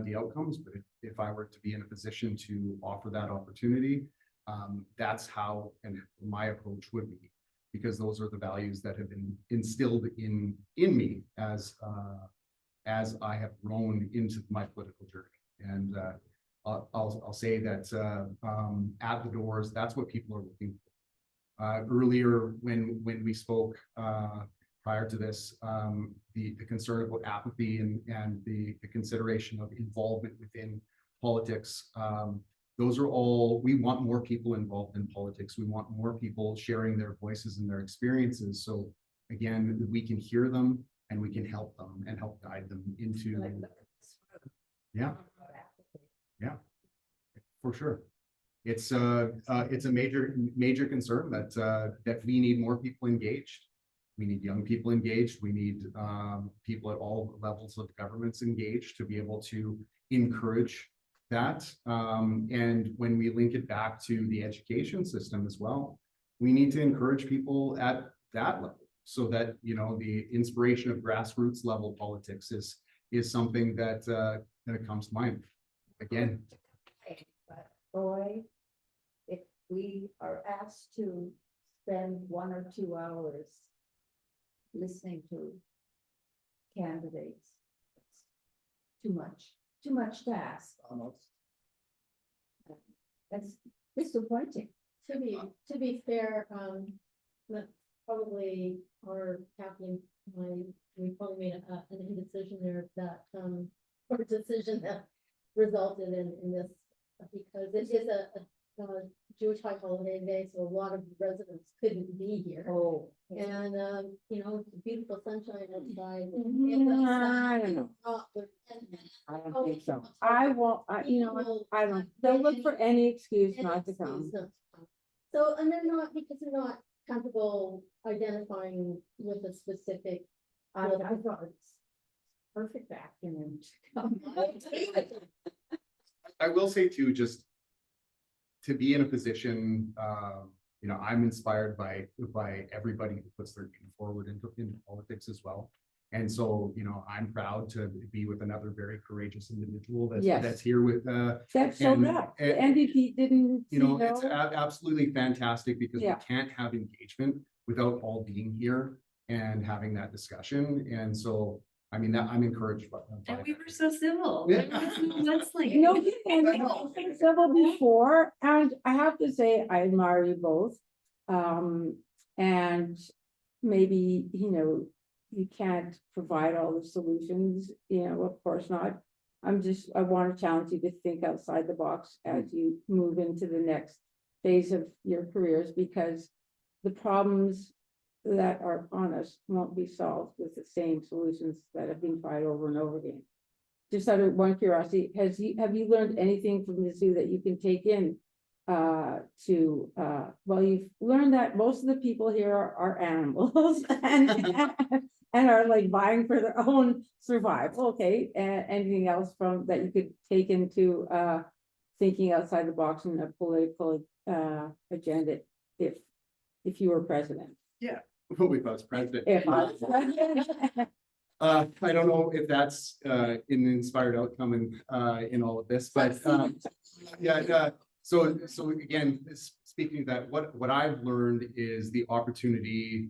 the outcomes, but if I were to be in a position to offer that opportunity, that's how and my approach would be, because those are the values that have been instilled in me as I have grown into my political journey. And I'll say that at the doors, that's what people are looking for. Earlier, when we spoke prior to this, the concern about apathy and the consideration of involvement within politics, those are all, we want more people involved in politics. We want more people sharing their voices and their experiences. So again, we can hear them and we can help them and help guide them into, yeah, for sure. It's a major concern that we need more people engaged. We need young people engaged. We need people at all levels of governments engaged to be able to encourage that. And when we link it back to the education system as well, we need to encourage people at that level so that, you know, the inspiration of grassroots level politics is something that comes to mind. Again, But boy, if we are asked to spend 1 or 2 hours listening to candidates, it's too much to ask almost. That's disappointing. To be fair, probably our Kathleen, we probably made an indecision there that, or decision that resulted in this, because it is a Jewish high holiday day, so a lot of residents couldn't be here. Oh. And, you know, it's beautiful sunshine outside. I don't know. I don't think so. I won't, you know, I don't, they'll look for any excuse not to come. So, and they're not, because they're not comfortable identifying with a specific. I thought it's perfect afternoon to come. I will say too, just to be in a position, you know, I'm inspired by everybody who puts their name forward into politics as well. And so, you know, I'm proud to be with another very courageous individual Yes. that's here with That showed and- up. The NDP didn't, you know, it's absolutely fantastic because Yeah. we can't have engagement without all being here and having that discussion. And so, I mean, that I'm encouraged by And we that. were so civil. Yeah. That's like. No, I've been civil before, and I have to say, I admire you both. And maybe, you know, you can't provide all the solutions, you know, of course not. I want to challenge you to think outside the box as you move into the next phase of your careers, because the problems that are upon us won't be solved with the same solutions that have been tried over and over again. Just out of one curiosity, have you learned anything from the zoo that you can take in? Well, you've learned that most of the people here are animals and are like vying for their own survival. Okay, anything else from that you could take into thinking outside the box in a political agenda if you were president? If I was president. If I was president. I don't know if that's an inspired outcome in all of this, but yeah, so again, speaking of that, what I've learned is the opportunity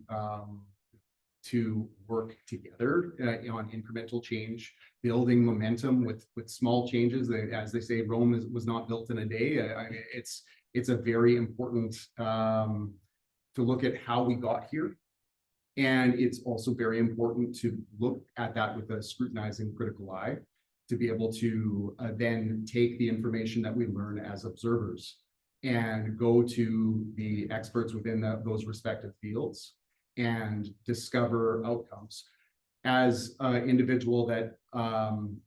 to work together on incremental change, building momentum with small changes. As they say, Rome was not built in a day. I mean, it's a very important to look at how we got here. And it's also very important to look at that with a scrutinizing critical eye to be able to then take the information that we learn as observers and go to the experts within those respective fields and discover outcomes. As an individual that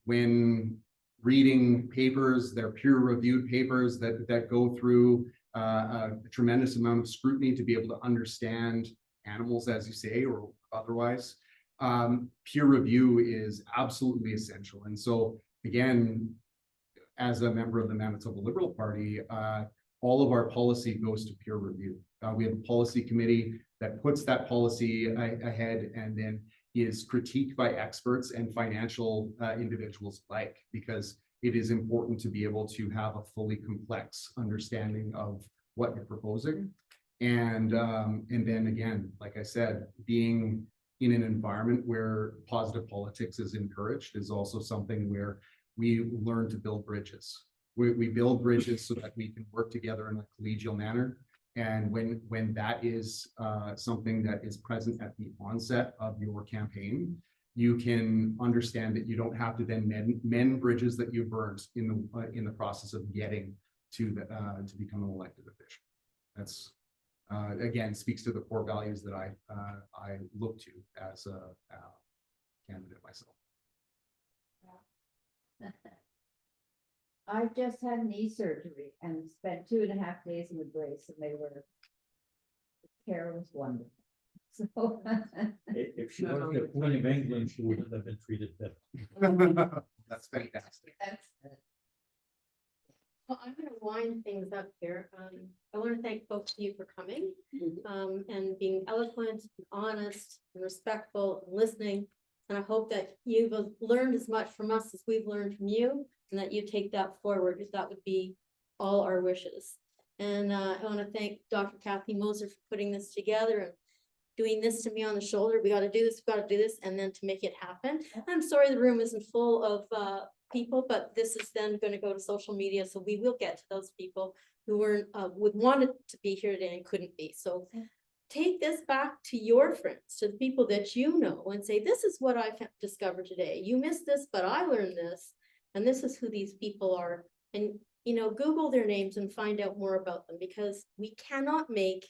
when reading papers, they're peer-reviewed papers that go through a tremendous amount of scrutiny to be able to understand animals, as you say, or otherwise, peer review is absolutely essential. And so again, as a member of the Manitoba Liberal Party, all of our policy goes to peer review. We have a policy committee that puts that policy ahead and then is critiqued by experts and financial individuals alike, because it is important to be able to have a fully complex understanding of what you're proposing. And then again, like I said, being in an environment where positive politics is encouraged is also something where we learn to build bridges. We build bridges so that we can work together in a collegial manner. And when that is something that is present at the onset of your campaign, you can understand that you don't have to then mend bridges that you burned in the process of getting to become an elected official. That's again, speaks to the core values that I look to as a candidate myself. I just had knee surgery and spent 2.5 days in the brace, and the care was wonderful. So If she was the Queen of England, she wouldn't have been treated better. That's fantastic. that's Well, I'm gonna wind things up here. I want to thank both of you for coming, and being eloquent, and honest, and respectful, and listening. And I hope that you've learned as much from us as we've learned from you, and that you take that forward, because that would be all our wishes. And I want to thank Dr. Kathy Moser for putting this together and doing this to me on the shoulder. We got to do this, we got to do this, and then to make it happen. I'm sorry the room isn't full of people, but this is then going to go to social media, so we will get to those people who weren't would wanted to be here today and couldn't be. So take this back to your friends, to the people that you know, and say, this is what I discovered today. You missed this, but I learned this, and this is who these people are. And Google their names and find out more about them, because we cannot make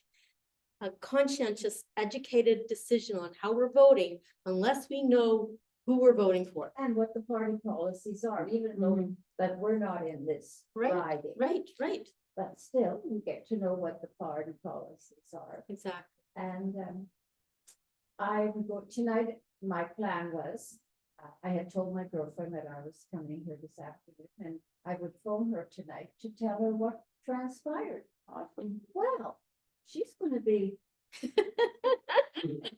a conscientious, educated decision on how we're voting unless we know who we're voting for. and what the party policies are, even though that we're not in this Right, riding. Right, But still, you get to know what the party policies are. exactly. And I would go tonight. My plan was, I had told my girlfriend that I was coming here this afternoon, and I would phone her tonight to tell her what transpired. Awesome. Well, she's going to be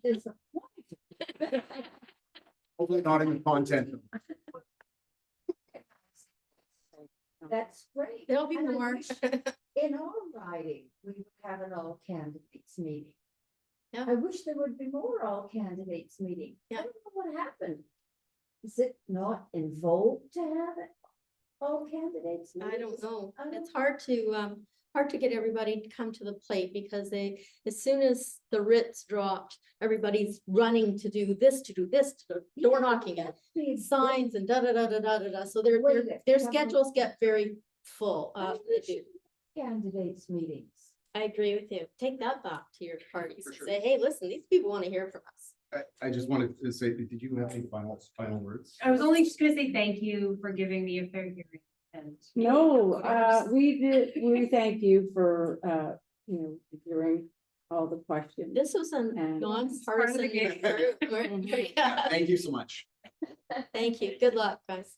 disappointed. Hopefully not in the content. That's great. There'll be And I more. wish in our riding, we would have an all candidates meeting. Yeah. I wish there would be more all candidates meeting. Yeah. I don't know what happened. Is it not in vogue to have it? All candidates? I don't meetings? know. I don't It's hard to get everybody to come to the plate, because as soon as the writs dropped, everybody's running to do this, to do door knocking and That's the signs and da da da da da da da. So their Wait, their come on. schedules get very full. I They wish do. Candidates meetings. I agree with you. Take that back to your parties. For and sure. Say, hey, listen, these people want to hear from us. I just wanted to say, did you have any final words? I was only just gonna say thank you for giving me a fair hearing and. No, Voters. we thank you for, hearing all the questions. This was a And- nonpartisan game. group. Mhm. Yeah. Thank you so much. Thank you. Good luck, guys.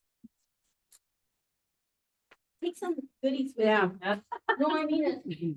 Take some goodies with you. Yeah. No, I mean it.